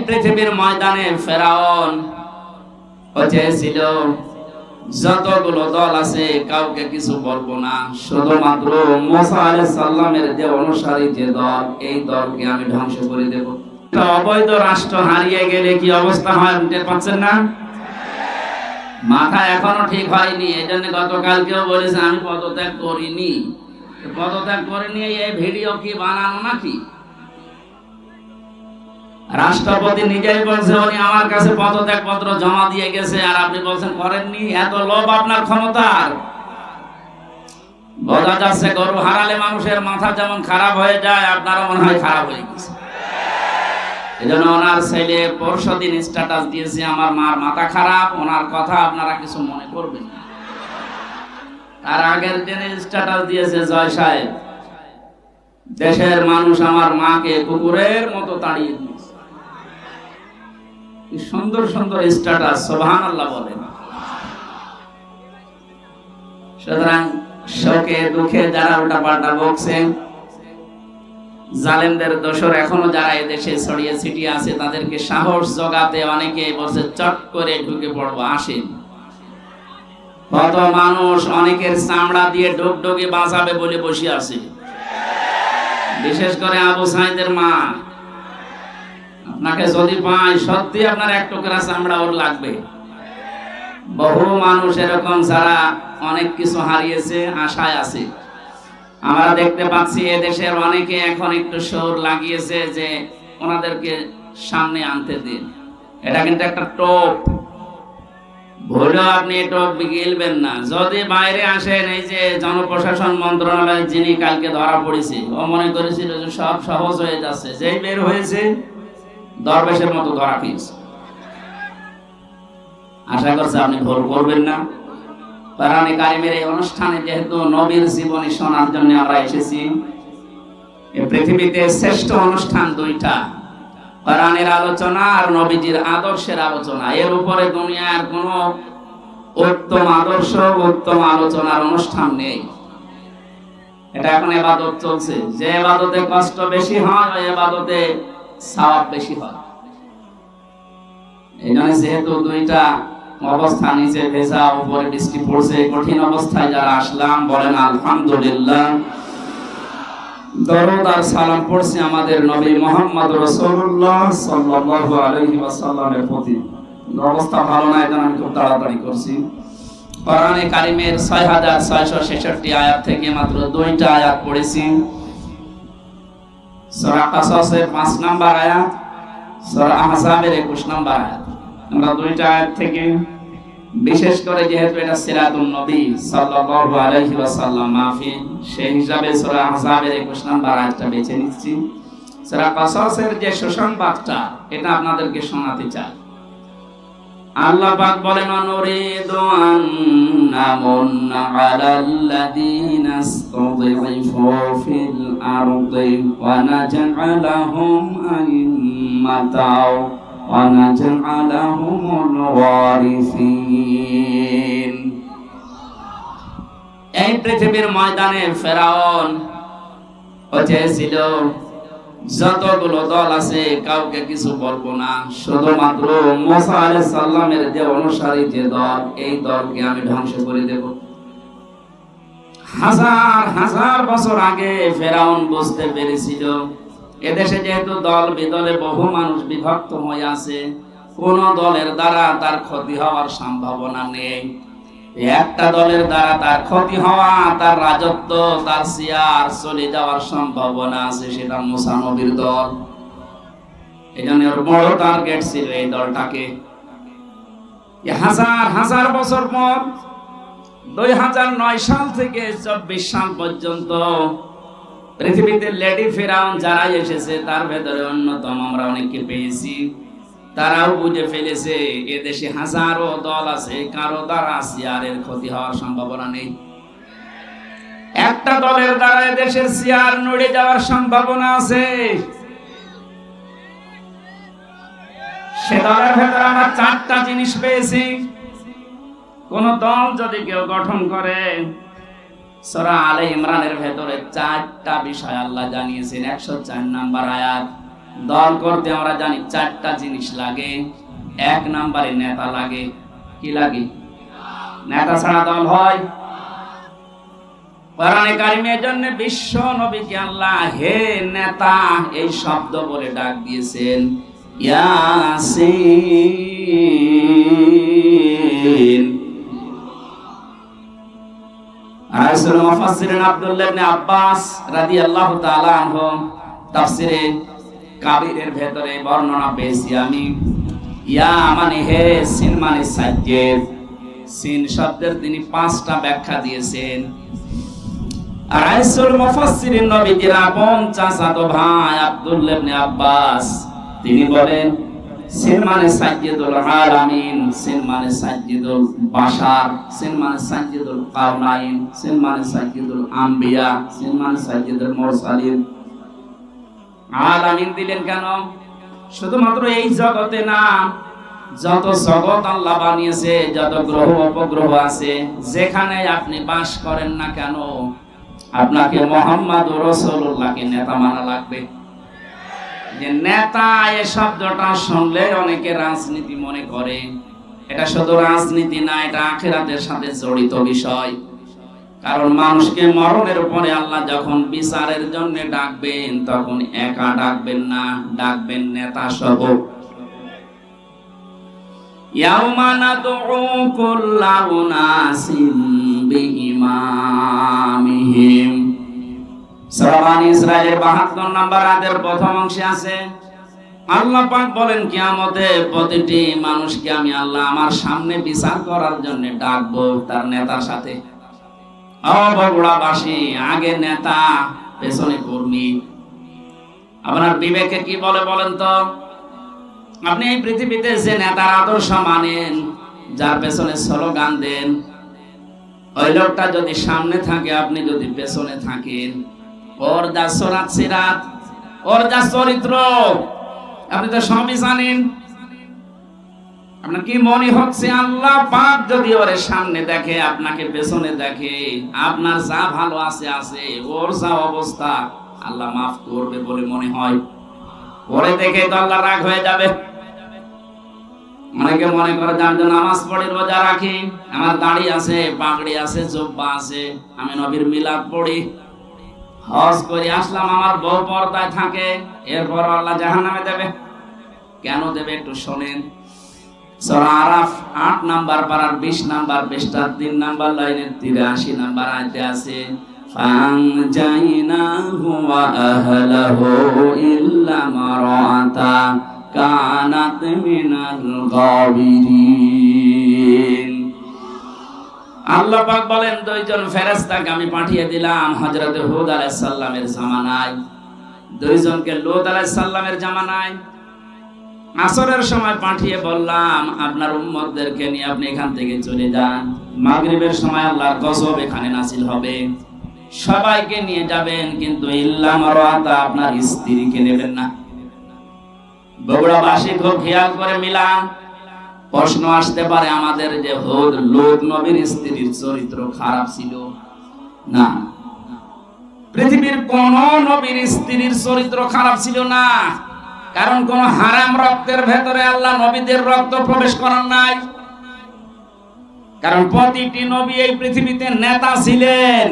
পৃথিবীর ময়দানে ফেরাউন চেয়েছিল যতগুলো দল আছে কাউকে কিছু বলবো না, শুধুমাত্র মুসা আলাইহিস সালামের যে অনুসারী যে দল, এই দলকে আমি ধ্বংস করে দেব। অবৈধ রাষ্ট্র হারিয়ে গেলে কি অবস্থা হয় টের পাচ্ছেন না? মাথা এখনো ঠিক হয়নি। এই জন্য গতকালকেও বলেছে আমি পদত্যাগ করিনি। পদত্যাগ করিনি এই ভিডিও কি বানানো নাকি? রাষ্ট্রপতি নিজেই বলছে উনি আমার কাছে পদত্যাগ পত্র জমা দিয়ে গেছে, আর আপনি বলছেন করেননি। এত লোভ আপনার ক্ষমতার। বোঝা যাচ্ছে গরু হারালে মানুষের মাথা যেমন খারাপ হয়ে যায়, আপনারও মনে হয় খারাপ হয়ে গেছে। এজন্য ওনার ছেলে পরশুদিন স্ট্যাটাস দিয়েছে আমার মার মাথা খারাপ, ওনার কথা আপনারা কিছু মনে করবেন না। তার আগের দিনে স্ট্যাটাস দিয়েছে জয় সাহেব, দেশের মানুষ আমার মাকে কুকুরের মতো তাড়িয়ে দিয়েছে। কি সুন্দর সুন্দর স্ট্যাটাস, সুবহানাল্লাহ বলেন। সুতরাং শোকে দুঃখে যারা উল্টাপাল্টা বকছেন, জালেমদের দোসর এখনো যারা এদেশে ছড়িয়ে ছিটিয়ে আছে, তাদেরকে সাহস জোগাতে অনেকে বলছে চট করে ঢুকে পড়বো, আসেন। কত মানুষ অনেকের চামড়া দিয়ে ডুগডুগি বাঁচাবে বলে বসে আছে, বিশেষ করে আবু সাইদের মা। আপনাকে যদি পাই সত্যি আপনার এক টুকরা চামড়া ওর লাগবে। বহু মানুষ এরকম যারা অনেক কিছু হারিয়েছে, আশায় আছে। আমরা দেখতে পাচ্ছি এদেশের অনেকে এখন একটু সুর লাগিয়েছে যে ওনাদেরকে সামনে আনতে দিন। এটা কিন্তু একটা টোপ, ভুলেও আপনি টোপ গিলবেন না। যদি বাইরে আসেন, এই যে জনপ্রশাসন মন্ত্রণালয় যিনি কালকে ধরা পড়েছে, ও মনে করেছিল যে সব সহজ হয়ে যাচ্ছে, যেই বের হয়েছে দরবেশের মতো ধরা পেয়েছে। আশা করছি আপনি ভুল করবেন না। কোরআনে কারিমের এই অনুষ্ঠানে যেহেতু নবীর জীবনী শোনার জন্য আমরা এসেছি, এই পৃথিবীতে শ্রেষ্ঠ অনুষ্ঠান দুইটা, কোরআনের আলোচনা আর নবীজির আদর্শের আলোচনা। এর উপরে দুনিয়ার কোনো উত্তম আদর্শ, উত্তম আলোচনার অনুষ্ঠান নেই। এটা এখন ইবাদত চলছে, যে ইবাদতে কষ্ট বেশি হয় ওই ইবাদতে সওয়াব বেশি হয়। এই জন্য যেহেতু দুইটা অবস্থা, নিচে ভেজা উপরে বৃষ্টি পড়ছে, কঠিন অবস্থায় যারা আসলাম বলেন আলহামদুলিল্লাহ। দরুদ আর সালাম পড়ছি আমাদের নবী মুহাম্মদ রাসূলুল্লাহ সাল্লাল্লাহু আলাইহি ওয়াসাল্লামের প্রতি। অবস্থা ভালো না, এজন্য আমি খুব তাড়াতাড়ি করছি। কোরআনে কারিমের ৬৬৬৬ আয়াত থেকে মাত্র দুইটা আয়াত পড়েছি। সূরা কাসাসের ৫ নম্বর আয়াত, সূরা আহজাবের ২১ নম্বর আয়াত। আমরা দুইটা আয়াত থেকে, বিশেষ করে যেহেতু এটা সিরাতুন নবী সাল্লাল্লাহু আলাইহি ওয়াসাল্লাম মাহফিল, সেই হিসাবে সূরা আহজাবের ২১ নম্বর আয়াতটা বেছে নিচ্ছি। সূরা কাসাসের যে সুসংবাদটা, এটা আপনাদেরকে শোনাতে চাই। আল্লাহ পাক বলেন নুরিদু আন নামুন্না আলাল্লাযীনা ইসতাযিফু ফিল আরদি ওয়া নাজআলাহুম আইম্মাতাও ওয়া নাজআলাহুমুল ওয়ারিসিন। এই পৃথিবীর ময়দানে ফেরাউন চেয়েছিল যতগুলো দল আছে কাউকে কিছু বলবো না, শুধুমাত্র মুসা আলাইহিস সালামের যে অনুসারী যে দল, এই দলকে আমি ধ্বংস করে দেব। হাজার হাজার বছর আগে ফেরাউন বুঝতে পেরেছিল এদেশে যেহেতু দল বিদলে বহু মানুষ বিভক্ত হয়ে আছে, কোন দলের দ্বারা তার ক্ষতি হওয়ার সম্ভাবনা নেই। একটা দলের দ্বারা তার ক্ষতি হওয়া, তার রাজত্ব, তার চেয়ার চলে যাওয়ার সম্ভাবনা আছে, সেটা মুসা নবীর দল। এই জন্য ওর বড় টার্গেট ছিল এই দলটাকে। হাজার হাজার বছর পর 2009 সাল থেকে 24 সাল পর্যন্ত পৃথিবীতে লেডি ফেরাউন যারা এসেছে, তার ভেতরে অন্যতম আমরা অনেককে পেয়েছি। তারাও বুঝে ফেলেছে এদেশে হাজারো দল আছে, কারো দ্বারা চেয়ারের ক্ষতি হওয়ার সম্ভাবনা নেই। একটা দলের দ্বারা এদেশের চেয়ার নড়ে যাওয়ার সম্ভাবনা আছে। সে দলের ভেতরে আমরা 4টা জিনিস পেয়েছি। কোন দল যদি কেউ গঠন করে, সূরা আলে ইমরানের ভেতরে 4টা বিষয় আল্লাহ জানিয়েছেন। 104 নম্বর আয়াত, দল করতে আমরা জানি চারটা জিনিস লাগে। এক নম্বরে নেতা লাগে। কি লাগে? নেতা ছাড়া দল হয়? কোরআনে কারিমের জন্য বিশ্ব নবীকে আল্লাহ হে নেতা এই শব্দ বলে ডাক দিয়েছেন। ইয়াসিন। রাসূল মুফাসসিরিন আব্দুল্লাহ ইবনে আব্বাস রাদিয়াল্লাহু তাআলা আনহু তাফসিরে কাবীরের ভেতরে বর্ণনা পেয়েছি আমি। ইয়া মানে হে, সিন মানে সাজ্জেদ। সিন শব্দের তিনি 5টা ব্যাখ্যা দিয়েছেন। রাসূল মুফাসসিরিন নবীজির আপন চাচাতো ভাই আব্দুল্লাহ ইবনে আব্বাস তিনি বলেন সিন মানে সাজ্জেদুল আলামিন, সিন মানে সাজ্জেদুল বাশার, সিন মানে সাজ্জেদুল কাউনাইন, সিন মানে সাজ্জেদুল আম্বিয়া, সিন মানে সাজ্জেদুল মুরসালিন। আলামিন দিলেন কেন? শুধুমাত্র এই জগতে না, যত জগৎ আল্লাহ বানিয়েছে, যত গ্রহ উপগ্রহ আছে, যেখানে আপনি বাস করেন না কেন, আপনাকে মুহাম্মদুর রাসূলুল্লাহকে নেতা মানা লাগবে। যে নেতা এই শব্দটা শুনলে অনেকে রাজনীতি মনে করে। এটা শুধু রাজনীতি না, এটা আখিরাতের সাথে জড়িত বিষয়। কারণ মানুষকে মরণের পরে আল্লাহ যখন বিচারের জন্য ডাকবেন, তখন একা ডাকবেন না, ডাকবেন নেতা সহ। ইয়াউমা নাদউ কুল্লা উনাসিম বিইমামিহিম। সূরা বানী ইসরাঈলের 72 নম্বর আয়াতের প্রথম অংশে আছে আল্লাহ পাক বলেন কিয়ামতে প্রতিটি মানুষকে আমি আল্লাহ আমার সামনে বিচার করার জন্য ডাকবো তার নেতার সাথে। বগুড়াবাসী, আগে নেতা পেছনে কর্মী। আপনার বিবেকে কি বলে বলেন তো? আপনি এই পৃথিবীতে যে নেতার আদর্শ মানেন, যার পেছনে স্লোগান দেন, ওই লোকটা যদি সামনে থাকে, আপনি যদি পেছনে থাকেন, ওর যা সরাত সিরাত, ওর যা চরিত্র আপনি তো সবই জানেন। আপনার কি মনে হচ্ছে আল্লাহ পাক যদি ওর সামনে দেখে, আপনাকে পেছনে দেখে, আপনার যা ভালো আছে আছে, ওর যা অবস্থা আল্লাহ মাফ করবে বলে মনে হয়? ওরে দেখে তো আল্লাহ রাগ হয়ে যাবে। অনেকে মনে করে যে আমি তো নামাজ পড়ি, রোজা রাখি, আমার দাড়ি আছে, পাগড়ি আছে, জুব্বা আছে, আমি নবীর মিলাদ পড়ি, হজ করে আসলাম, আমার বউ পর্দায় থাকে, এরপর আল্লাহ জাহান্নামে দেবে। কেন দেবে একটু শোনেন। সূরা আরাফ 8 নাম্বার পারার 20 নাম্বার পৃষ্ঠার 3 নাম্বার লাইনের 83 নাম্বার আয়াতে আছে ফানজাইনাহু ওয়া আহলাহু ইল্লা মারাতা কানাত মিনাল গাবিরিন। আল্লাহ পাক বলেন দুইজন ফেরেশতাকে আমি পাঠিয়ে দিলাম হযরত হুদ আলাইহিস সালামের জামানায়, দুইজনকে লূত আলাইহিস সালামের জামানায় আসরের সময় পাঠিয়ে বললাম আপনার উম্মতদেরকে নিয়ে আপনি এখান থেকে চলে যান। মাগরিবের সময় আল্লাহর গজব এখানে নাযিল হবে, সবাইকে নিয়ে যাবেন, কিন্তু ইল্লা মারাতা আপনার স্ত্রীকে নেবেন না। বগুড়াবাসী খুব খেয়াল করে মিলান। প্রশ্ন আসতে পারে আমাদের যে হুদ লূত নবীর স্ত্রীর চরিত্র খারাপ ছিল না? পৃথিবীর কোন নবীর স্ত্রীর চরিত্র খারাপ ছিল না। কারণ কোন হারাম রক্তের ভেতরে আল্লাহ নবীদের রক্ত প্রবেশ করার নাই। কারণ প্রতিটি নবী এই পৃথিবীতে নেতা ছিলেন।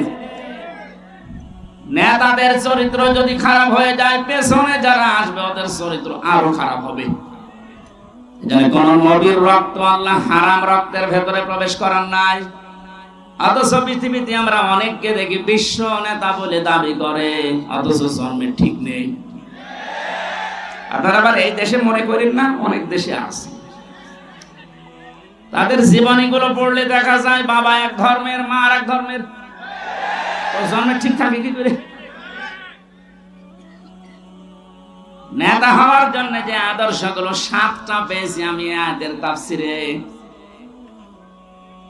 নেতাদের চরিত্র যদি খারাপ হয়ে যায়, পেছনে যারা আসবে ওদের চরিত্র আরো খারাপ হবে। কোন নবীর রক্ত আল্লাহ হারাম রক্তের ভেতরে প্রবেশ করার নাই। অথচ পৃথিবীতে আমরা অনেককে দেখি বিশ্ব নেতা বলে দাবি করে, অথচ জন্মের ঠিক নেই। আপনারা আবার এই দেশে মনে করেন না, অনেক দেশে আছে। তাদের জীবনীগুলো পড়লে দেখা যায় বাবা এক ধর্মের, মা আর এক ধর্মের, জন্মের ঠিক থাকে কি করে? নেতা হওয়ার জন্য যে আদর্শগুলো 7টা পেয়েছি আমি আয়াতের তাফসিরে।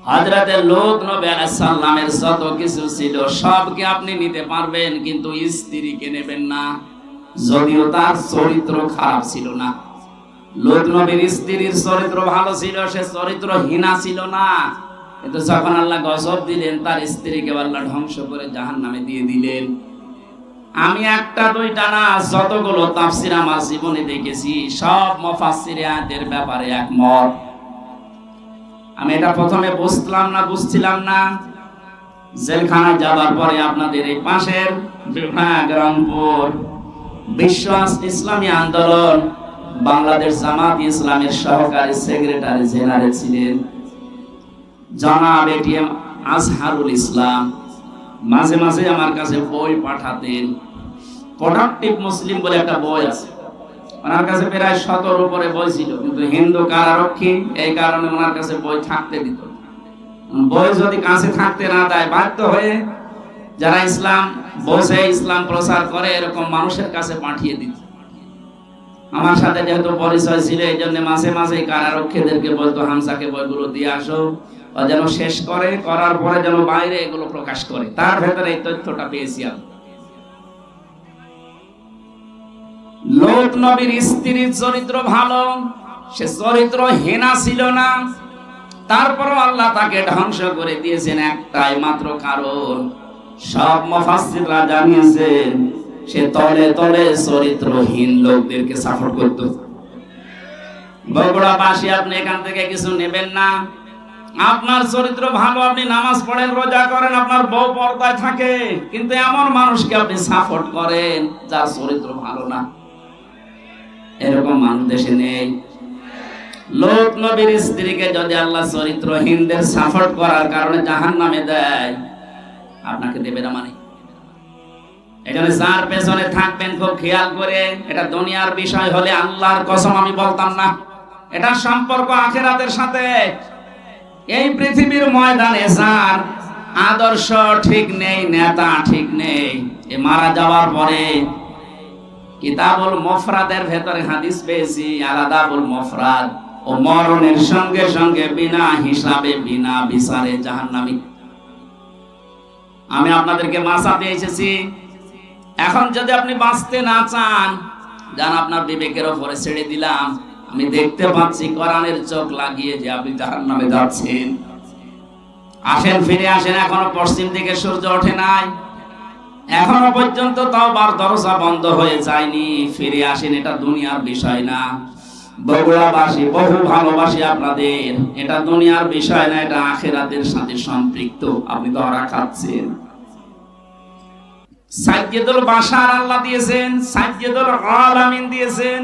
হযরত লূত নবী আলাইহিস সালামের যত কিছু ছিল সবকে আপনি নিতে পারবেন, কিন্তু স্ত্রীকে নেবেন না, যদিও তার চরিত্র খারাপ ছিল না। লূত নবীর স্ত্রীর চরিত্র ভালো ছিল, সে চরিত্রহীনা ছিল না। কিন্তু যখন আল্লাহ গজব দিলেন, তার স্ত্রীকে আল্লাহ ধ্বংস করে জাহান্নামে দিয়ে দিলেন। আমি একটা দুইটা না, যতগুলো তাফসীর আমার জীবনে দেখেছি সব মুফাসসির আয়াতের ব্যাপারে একমত। আমি এটা প্রথমে বুঝছিলাম না। জেলখানায় যাওয়ার পরে আপনাদের এই পাশের বিভাগ রংপুর বিশ্ব ইসলামী আন্দোলন বাংলাদেশ জামাত ইসলামের সহকারী সেক্রেটারি জেনারেল ছিলেন জনাব এটিএম আজহারুল ইসলাম। মাঝে মাঝে আমার কাছে বই পাঠাতেন। প্রোডাক্টিভ মুসলিম বলে একটা বই আছে, ওনার কাছে প্রায় ১৭ উপরে বই ছিল, কিন্তু হিন্দু কারারক্ষী এই কারণে ওনার কাছে বই থাকতে দিত। বই যদি কাছে থাকতে না দেয়, বাধ্য হয়ে যারা ইসলাম বোঝে, ইসলাম প্রচার করে, এরকম মানুষের কাছে পাঠিয়ে দিত। আমার সাথে যেহেতু পরিচয় ছিল, এই জন্য মাঝে মাঝে কারারক্ষীদেরকে বলতো হামসাকে বইগুলো দিয়ে আসো, যেন শেষ করে, করার পরে যেন বাইরে এগুলো প্রকাশ করে। তার ভেতরে এই তথ্যটা পেয়েছি আমি। লূত নবীর স্ত্রীর চরিত্র ভালো, সে চরিত্র হীনা ছিল না, তারপরও আল্লাহ তাকে ধ্বংস করে দিয়েছেন একটাই মাত্র কারণ। সব মুফাসসিররা জানিয়েছেন সে তলে তলে চরিত্রহীন লোকদেরকে সাপোর্ট করত। বগুড়াবাসী, আপনি এখান থেকে কিছু নেবেন না। আপনার চরিত্র ভালো, আপনি নামাজ পড়েন, রোজা করেন, আপনার বউ পর্দায় থাকে, কিন্তু এমন মানুষকে আপনি সাপোর্ট করেন যার চরিত্র ভালো না। এরকম মানুষ দেশে নেই। লূত নবীর স্ত্রীকে যদি আল্লাহ চরিত্রহীনদের সাপোর্ট করার কারণে জাহান্নামে দেয়, আপনাকে দেবে না মানে? এখানে যার পেছনে থাকবেন খুব খেয়াল করে, এটা দুনিয়ার বিষয় হলে আল্লাহর কসম আমি বলতাম না। এটা সম্পর্ক আখিরাতের সাথে। এই পৃথিবীর ময়দানে যার আদর্শ ঠিক নেই, নেতা ঠিক নেই, এ মারা যাওয়ার পরে কিতাবুল মুফরাদের ভেতরে হাদিস পেয়েছি, আলাদাবুল মুফরাদ, ও মরণের সঙ্গে সঙ্গে বিনা হিসাবে বিনা বিচারে জাহান্নামী। আমি আপনাদেরকে বাঁচাতে এসেছি। এখন যদি আপনি বাঁচতে না চান, যান আপনার বিবেকের উপরে ছেড়ে দিলাম। আমি দেখতে পাচ্ছি কোরআনের চোখ লাগিয়ে যে আপনি জাহান্নামে যাচ্ছেন। আসেন, ফিরে আসেন। এখনো পশ্চিম দিকে সূর্য ওঠে নাই, এখনো পর্যন্ত তওবার দরজা বন্ধ হয়ে যায়নি। ফিরে আসেন, এটা দুনিয়ার বিষয় না। বগুড়াবাসী বহু ভালোবাসি আপনাদের। এটা দুনিয়ার বিষয় না, এটা আখিরাতের সাথে সম্পৃক্ত। আপনি ধরা খাচ্ছেন। সাইয়্যিদুল বাশার আল্লাহ দিয়েছেন, সাইয়্যিদুল আলামিন দিয়েছেন।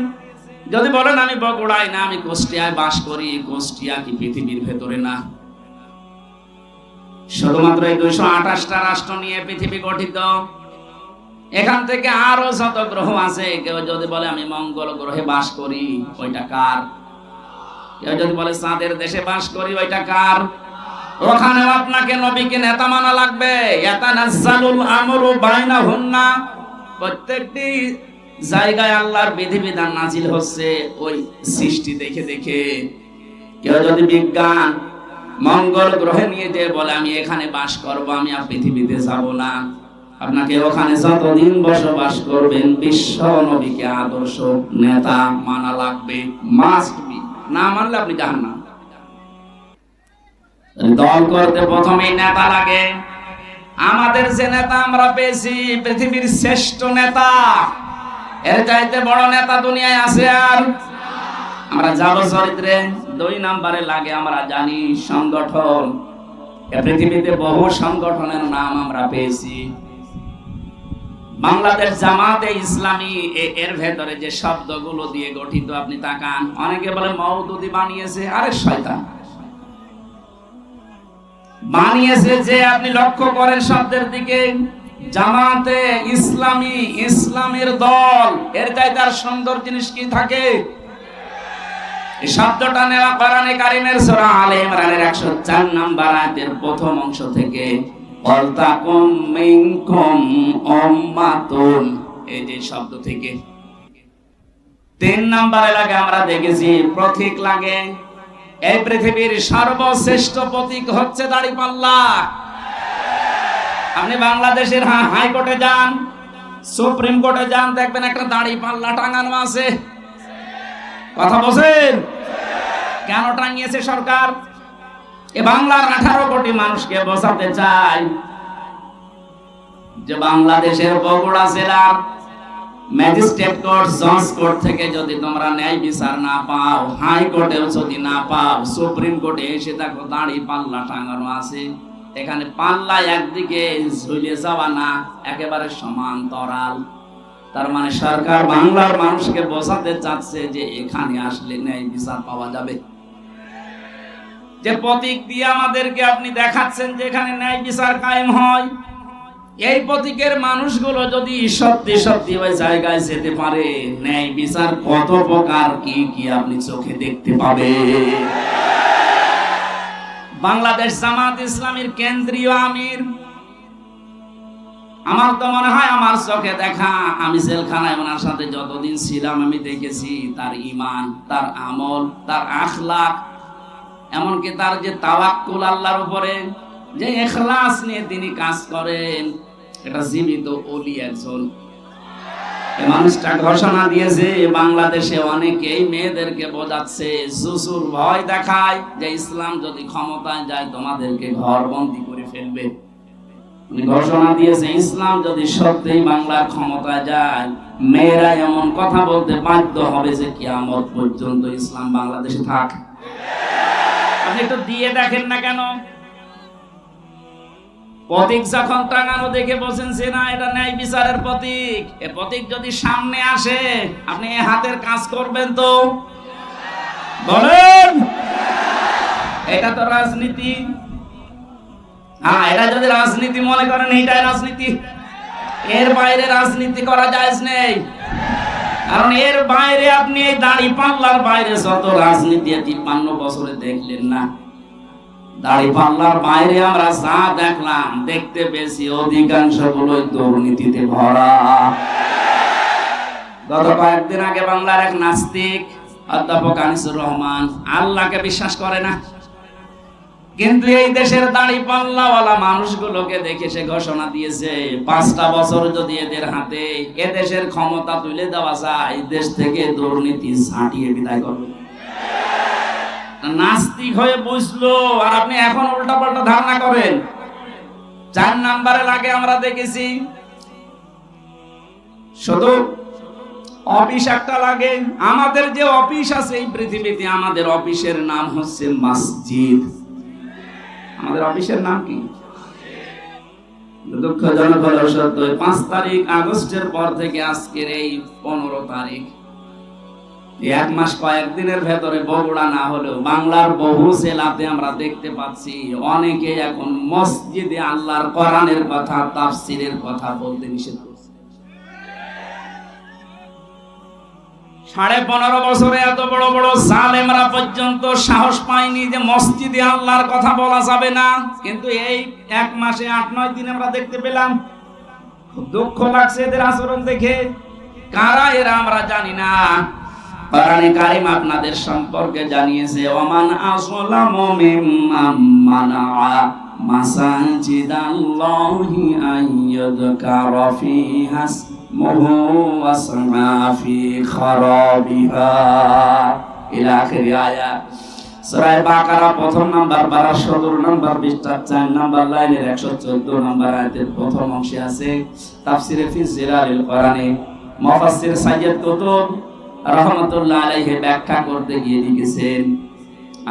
যদি বলেন আমি বগুড়ায় না, আমি কুষ্টিয়ায় বাস করি, কুষ্টিয়া কি পৃথিবীর ভেতরে না? শুধুমাত্র এই 228টা রাষ্ট্র নিয়ে পৃথিবী গঠিত। এখান থেকে আরো যত গ্রহ আছে, কেউ যদি বলে আমি মঙ্গল গ্রহে বাস করি, ওইটা কার? কেউ যদি বলে চাঁদের দেশে বাস করি, ওইটা কার? ওখানেও আপনাকে নবীকে নেতা মানা লাগবে। ইয়াতানাজ্জালুল আমরু বাইনাহুন্না, প্রত্যেকটি জায়গায় আল্লাহর বিধিবিধান নাজিল হচ্ছে ওই সৃষ্টি দেখে দেখে। কেউ যদি বিজ্ঞান মঙ্গল গ্রহে নিয়ে যে বলে আমি এখানে বাস করব, আমি আর পৃথিবীতে যাব না, আপনাকে ওখানে যতদিন বসবাস করবেন বিশ্ব নবীকে আদর্শ নেতা মানা লাগবে, মাস্ট বি। না মানলে আপনি জাহান্নাম। দল করতে প্রথমেই নেতা লাগে। আমাদের যে নেতা আমরা পেয়েছি, পৃথিবীর শ্রেষ্ঠ নেতা, এর চাইতে বড় নেতা দুনিয়ায় আছে আর? আমরা যাব চরিত্রে 2 নম্বরে লাগে। আমরা জানি সংগঠন। পৃথিবীতে বহু সংগঠনের নাম আমরা পেয়েছি। বাংলাদেশ জামাতে ইসলামী এর ভেতরে যে শব্দগুলো দিয়ে গঠিত, আপনি তাকান। অনেকে বলে মওদুদি বানিয়েছে, আরে শয়তান বানিয়েছে যে। আপনি লক্ষ্য করেন শব্দের দিকে, জামাতে ইসলামী, ইসলামের দল, এর চাইতে আর সুন্দর জিনিস কি থাকে? এই শব্দটা নেওয়া কোরআনে কারীমের সূরা আলে ইমরানের 104 নম্বর আয়াতের প্রথম অংশ থেকে। ওয়ালতাকুম মিনকুম উম্মাতুন, এই যে শব্দ থেকে 3 নম্বরে লাগে। আমরা দেখেছি প্রতীক লাগে। এই পৃথিবীর সর্বশ্রেষ্ঠ প্রতীক হচ্ছে দাড়িপাল্লা। আপনি বাংলাদেশের হাইকোর্টে যান, সুপ্রিম কোর্টে যান, দেখবেন একটা দাড়িপাল্লা টাঙানো আছে। কথা বলেন, কেন টাঙিয়েছে সরকার? এ বাংলার 18 কোটি মানুষকে বোঝাতে চায় যে বাংলাদেশের বগুড়া জেলার ম্যাজিস্ট্রেট কোর্ট, জজ কোর্ট থেকে যদি তোমরা ন্যায় বিচার না পাও, হাইকোর্টেও যদি না পাও, সুপ্রিম কোর্টে এসে দেখো দাড়ি পাল্লা টাঙানো আছে। এখানে পাল্লা একদিকে ঝুলে যাওয়া না, একেবারে সমান্তরাল। তার মানে সরকার বাংলার মানুষকে বোঝাতে চাচ্ছে যে এখানে আসলে ন্যায় বিচার পাওয়া যাবে। যে প্রতীক দিয়ে আমাদেরকে আপনি দেখাচ্ছেন যে এখানে ন্যায় বিচার কায়েম হয়, এই প্রতীকের মানুষগুলো যদি সত্যি সত্যি ওই জায়গায় যেতে পারে, ন্যায় বিচার কত প্রকার কি কি আপনি চোখে দেখতে পাবে। বাংলাদেশ জামাত ইসলামীর কেন্দ্রীয় আমির, আমার তো মনে হয় আমার চোখে দেখা, আমি জেলখানায় ওনার সাথে যতদিন ছিলাম আমি দেখেছি তার ঈমান, তার আমল, তার আখলাক, এমনকি তার যে তাওয়াক্কুল আল্লাহর উপরে, যে ইখলাস নিয়ে তিনি কাজ করেন, এটা জীবিত ওলি একজন। এই মানুষটা ঘোষণা দিয়েছে বাংলাদেশে অনেকেই মেয়েদেরকে বোঝাচ্ছে, জুসুর ভয় দেখায় যে ইসলাম যদি ক্ষমতায় যায় তোমাদেরকে ঘরবন্দি করে ফেলবে। ঘোষণা দিয়েছে ইসলাম যদি সত্যি বাংলার ক্ষমতায় যায়, মেয়েরা এমন কথা বলতে বাধ্য হবে যে কিয়ামত পর্যন্ত ইসলাম বাংলাদেশে থাক। আপনি একটু দিয়ে দেখেন না কেন? প্রতীক যখন টাঙানো দেখে বলছেন যে না এটা ন্যায় বিচারের প্রতীক, এই প্রতীক যদি সামনে আসে আপনি হাতের কাজ করবেন তো? বলেন, এটা তো রাজনীতি। হ্যাঁ, এটা যদি রাজনীতি মনে করেন, এইটাই রাজনীতি। এর বাইরে রাজনীতি করা জায়েজ নেই। কারণ এর বাইরে আপনি এই দাড়ি পাল্লার বাইরে যত রাজনীতি ৫৩ বছরে দেখলেন না, দাড়ি পাল্লার বাইরে আমরা যা দেখলাম, দেখতে পেয়েছি অধিকাংশ গুলোই দুর্নীতিতে ভরা। গত কয়েকদিন আগে বাংলার এক নাস্তিক অধ্যাপক আনিসুর রহমান আল্লাহকে বিশ্বাস করে না, কিন্তু এই দেশের দাড়ি পাল্লাওয়ালা মানুষগুলোকে দেখে সে ঘোষণা দিয়েছে ৫টা বছর যদি এদের হাতে এদেশের ক্ষমতা তুলে দেওয়া যায়, দেশ থেকে দুর্নীতি ছাঁটিয়ে বিদায় করবে। নাস্তিক হয়ে বুঝলো, আর আপনি এখন উল্টা পাল্টা ধারণা করেন। ৪ নম্বরে লাগে আমরা দেখেছি শুধু অফিস একটা লাগে। আমাদের যে অফিস আছে এই পৃথিবীতে, আমাদের অফিসের নাম হচ্ছে মসজিদ। আমাদের অফিসের নাম কি? দুঃখজনক হলেও সত্য, ৫ তারিখ আগস্টের পর থেকে আজকের এই ১৫ তারিখ, ১ মাস কয়েকদিনের ভেতরে বগুড়া না হলেও বাংলার বহু জেলাতে আমরা দেখতে পাচ্ছি অনেকে এখন মসজিদে আল্লাহর কোরআনের কথা, তাফসীরের কথা বলতে নিষেধ করছে। ১৫.৫ বছরে এত বড় বড় জালেমরা পর্যন্ত সাহস পায়নি যে মসজিদে আল্লাহর কথা বলা যাবে না, কিন্তু এই ১ মাসে ৮-৯ দিন আমরা দেখতে পেলাম। খুব দুঃখ লাগছে এদের আচরণ দেখে। কারা এরা আমরা জানি না। কোরআনে কারীম আপনাদের সম্পর্কে জানিয়েছে, ওমান আসলামু মিম্মান মানাআ মাসাজিদাল্লাহি আইয়াযকারা ফিহা ইসমুহু ওয়া সাআ ফি খারাবিহা ইলা আখির আয়াত। সূরা বাকারা প্রথম নাম্বার ১২ ১৭ নাম্বার পৃষ্ঠা ৪ নাম্বার লাইনের ১১৪ নাম্বার আয়াতের প্রথম অংশে আছে। তাফসীরে ফি জিলালিল কোরআনে মুফাসসির সাইয়্যিদ কুতুব রাহমাতুল্লাহ আলাইহি ব্যাখ্যা করতে গিয়ে লিখেছেন,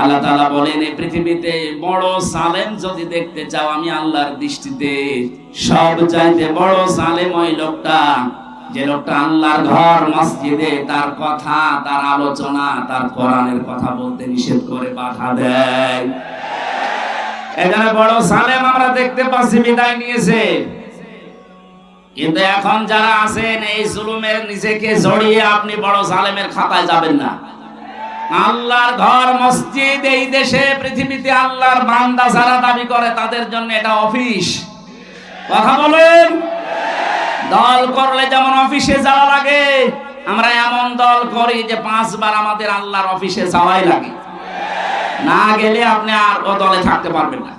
আল্লাহ তাআলা বলেন এই পৃথিবীতে বড় জালেম যদি দেখতে চাও, আমি আল্লাহর দৃষ্টিতে সবচাইতে বড় জালেম ওই লোকটা যে লোকটা আল্লাহর ঘর মসজিদে তার কথা, তার আলোচনা, তার কোরআনের কথা বলতে নিষেধ করে বাধা দেয়। এখানে বড় জালেম আমরা দেখতে পাচ্ছি বিদায় নিয়েছে। কিন্তু এখন যারা আছেন এই জুলুমের নিজেকে জড়িয়ে আপনি বড় জালেমের খাতায় যাবেন না। আল্লাহর ঘর মসজিদ এই দেশে পৃথিবীতে আল্লাহর বান্দা যারা দাবি করে তাদের জন্য এটা অফিস। কথা বলেন, দল করলে যেমন অফিসে যাওয়া লাগে, আমরা এমন দল করি যে ৫ বার আমাদের আল্লাহর অফিসে যাওয়াই লাগে। না গেলে আপনি আর ও দলে থাকতে পারবেন না।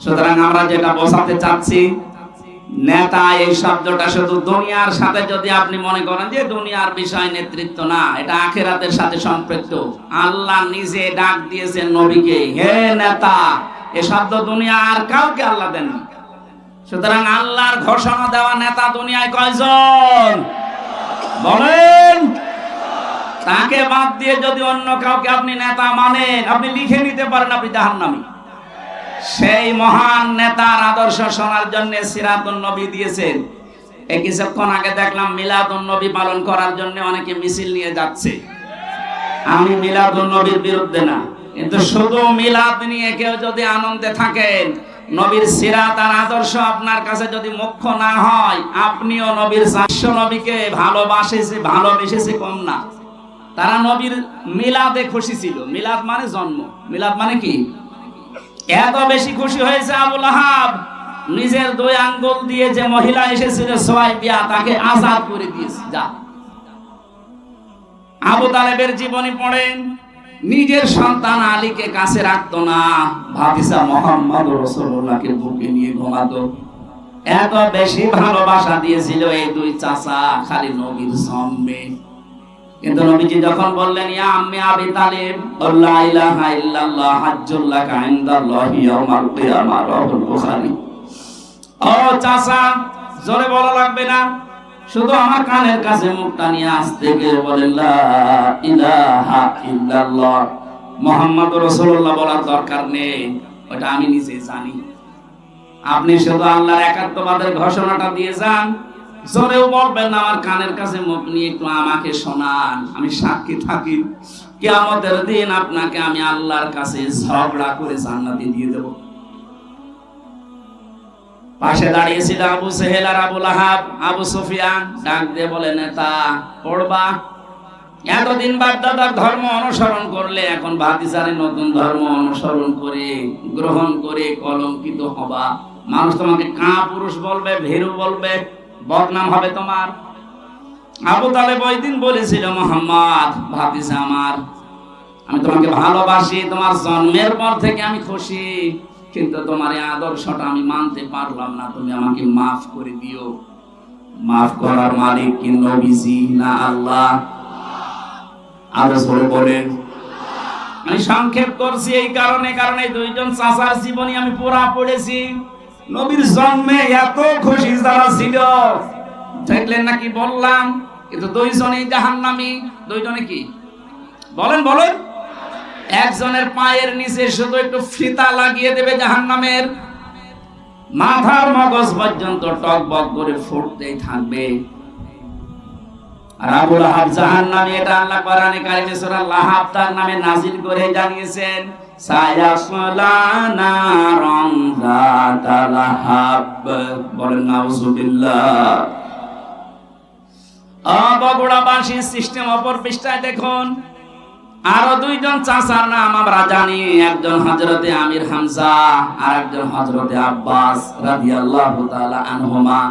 সুতরাং আমরা যেটা বোঝাতে চাচ্ছি, নেতা এই শব্দটা শুধু দুনিয়ার সাথে যদি আপনি মনে করেন যে দুনিয়ার বিষয় নেতৃত্ব না, এটা আখিরাতের সাথে সম্পৃক্ত। আল্লাহ নিজে ডাক দিয়েছেন নবীকে, হে নেতা। এ শব্দ দুনিয়া আর কাউকে আল্লাহ দেননি। সুতরাং আল্লাহর ঘোষণা দেওয়া নেতা দুনিয়ায় কয়জন বলেন? তাকে বাদ দিয়ে যদি অন্য কাউকে আপনি নেতা মানেন, আপনি লিখে নিতে পারেন আপনি জাহান্নামী। সেই মহান নেতার আদর্শ শোনার জন্য সিরাতুন নবী দিয়েছেন। এই কিছুক্ষণ আগে দেখলাম মিলাদুন নবী পালন করার জন্য অনেকে মিছিল নিয়ে যাচ্ছে। আমি মিলাদুন নবীর বিরুদ্ধে না, কিন্তু শুধু মিলাদ নিয়ে কেউ যদি আনন্দে থাকেন, নবীর সিরাত আর আদর্শ আপনার কাছে যদি মুখ্য না হয়, আপনিও নবীর 400 নবীকে ভালোবেসেছে কম না। তারা নবীর মিলাদে খুশি ছিল। মিলাদ মানে জন্ম, মিলাদ মানে কি? এত বেশি খুশি হয়েছে আবু লাহাব, নিজের 2 আঙ্গুল দিয়ে যে মহিলা এসেছিল সুয়াইবিয়া, তাকে আজাদ করে দিয়েছে। যা আবু তালেবের জীবনী পড়েন, নিজের সন্তান আলীকে কাছে রাখতো না, ভাতিজা মুহাম্মদ রাসূলুল্লাহকে বুকে নিয়ে ঘুমাতো। এত বেশি ভালোবাসা দিয়েছিল এই 2 চাচা খালি নবীর জন্মে। কিন্তু নবীজি যখন বললেন ইয়া আম্মি আবি তালিব লা ইলাহা ইল্লাল্লাহ হাজ্জুল লাকা ইনদাল্লাহি ইয়াউমাল কিয়ামাহ, রাহুল বুখারী। ও চাচা, জোরে বলা লাগবে না, শুধু আমার কানের কাছে মুখটা নিয়ে আসতে গিয়ে বলেন লা ইলাহা ইল্লাল্লাহ, মুহাম্মাদুর রাসূলুল্লাহ বলার দরকার নেই, ওটা আমি নিজে জানি। আপনি শুধু আল্লাহর একাত্মবাদের ঘোষণাটা দিয়ে যান, জোরেও বলবেন না, আমার কানের কাছে মুখ নিয়ে একটু আমাকে শোনান, আমি সাক্ষী থাকি কিয়ামতের দিন আপনাকে আমি আল্লাহর কাছে ঝগড়া করে জান্নাতে দিয়ে দেব। পাশে দাঁড়িয়েছিল আবু সেহেল আর আবু লাহাব। আবু সুফিয়ান ডাক দিয়ে বলে নেতা পড়বা, এতদিন বাপদাদার ধর্ম অনুসরণ করলে এখন ভাতিজারে নতুন ধর্ম অনুসরণ করে গ্রহণ করে কলঙ্কিত হবা। মানুষ তোমাকে কাপুরুষ বলবে, ভীরু বলবে, বদনাম হবে তোমার। আবু তালেব ওই দিন বলেছিল মুহাম্মদ ভাতিজা আমার, আমি তোমাকে ভালোবাসি, তোমার জন্মের পর থেকে আমি খুশি, কিন্তু তোমার এই আদর্শটা আমি মানতে পারলাম না, তুমি আমাকে মাফ করে দিও। মাফ করার মালিক কি নবীজি না আল্লাহ? আরো জোরে বলেন। আমি সংক্ষেপ করছি এই কারণে, কারণ এই 2জন চাচার জীবনী আমি পুরা পড়েছি। নবীর জন্মে এত খুশি যারা ছিল, দেখলেন নাকি বললাম, কিন্তু 2জনই জাহান্নামী। 2জনে কি বলেন বলেন? একজনের পায়ের নিচে শুধু একটু ফিতা লাগিয়ে দেবে জাহান্নামের, মাথার মগজ পর্যন্ত টকবক করে ফুটতেই থাকবে। আর আবু লাহাব জাহান্নামী, এটা আল্লাহ কোরআনে কারিমে সূরা লাহাব তার নামে নাযিল করে জানিয়েছেন, সায়াসলা নারান যাতা লাহাব। বলেন নাউযুবিল্লাহ। বগুড়াবাসী সিস্টেম অপর পৃষ্ঠায় দেখুন, আরো 2জন চাচার নাম আমরা জানি, একজন হযরতে আমির হামজা আর একজন হযরতে আব্বাস রাদিয়াল্লাহু তাআলা আনহুমা।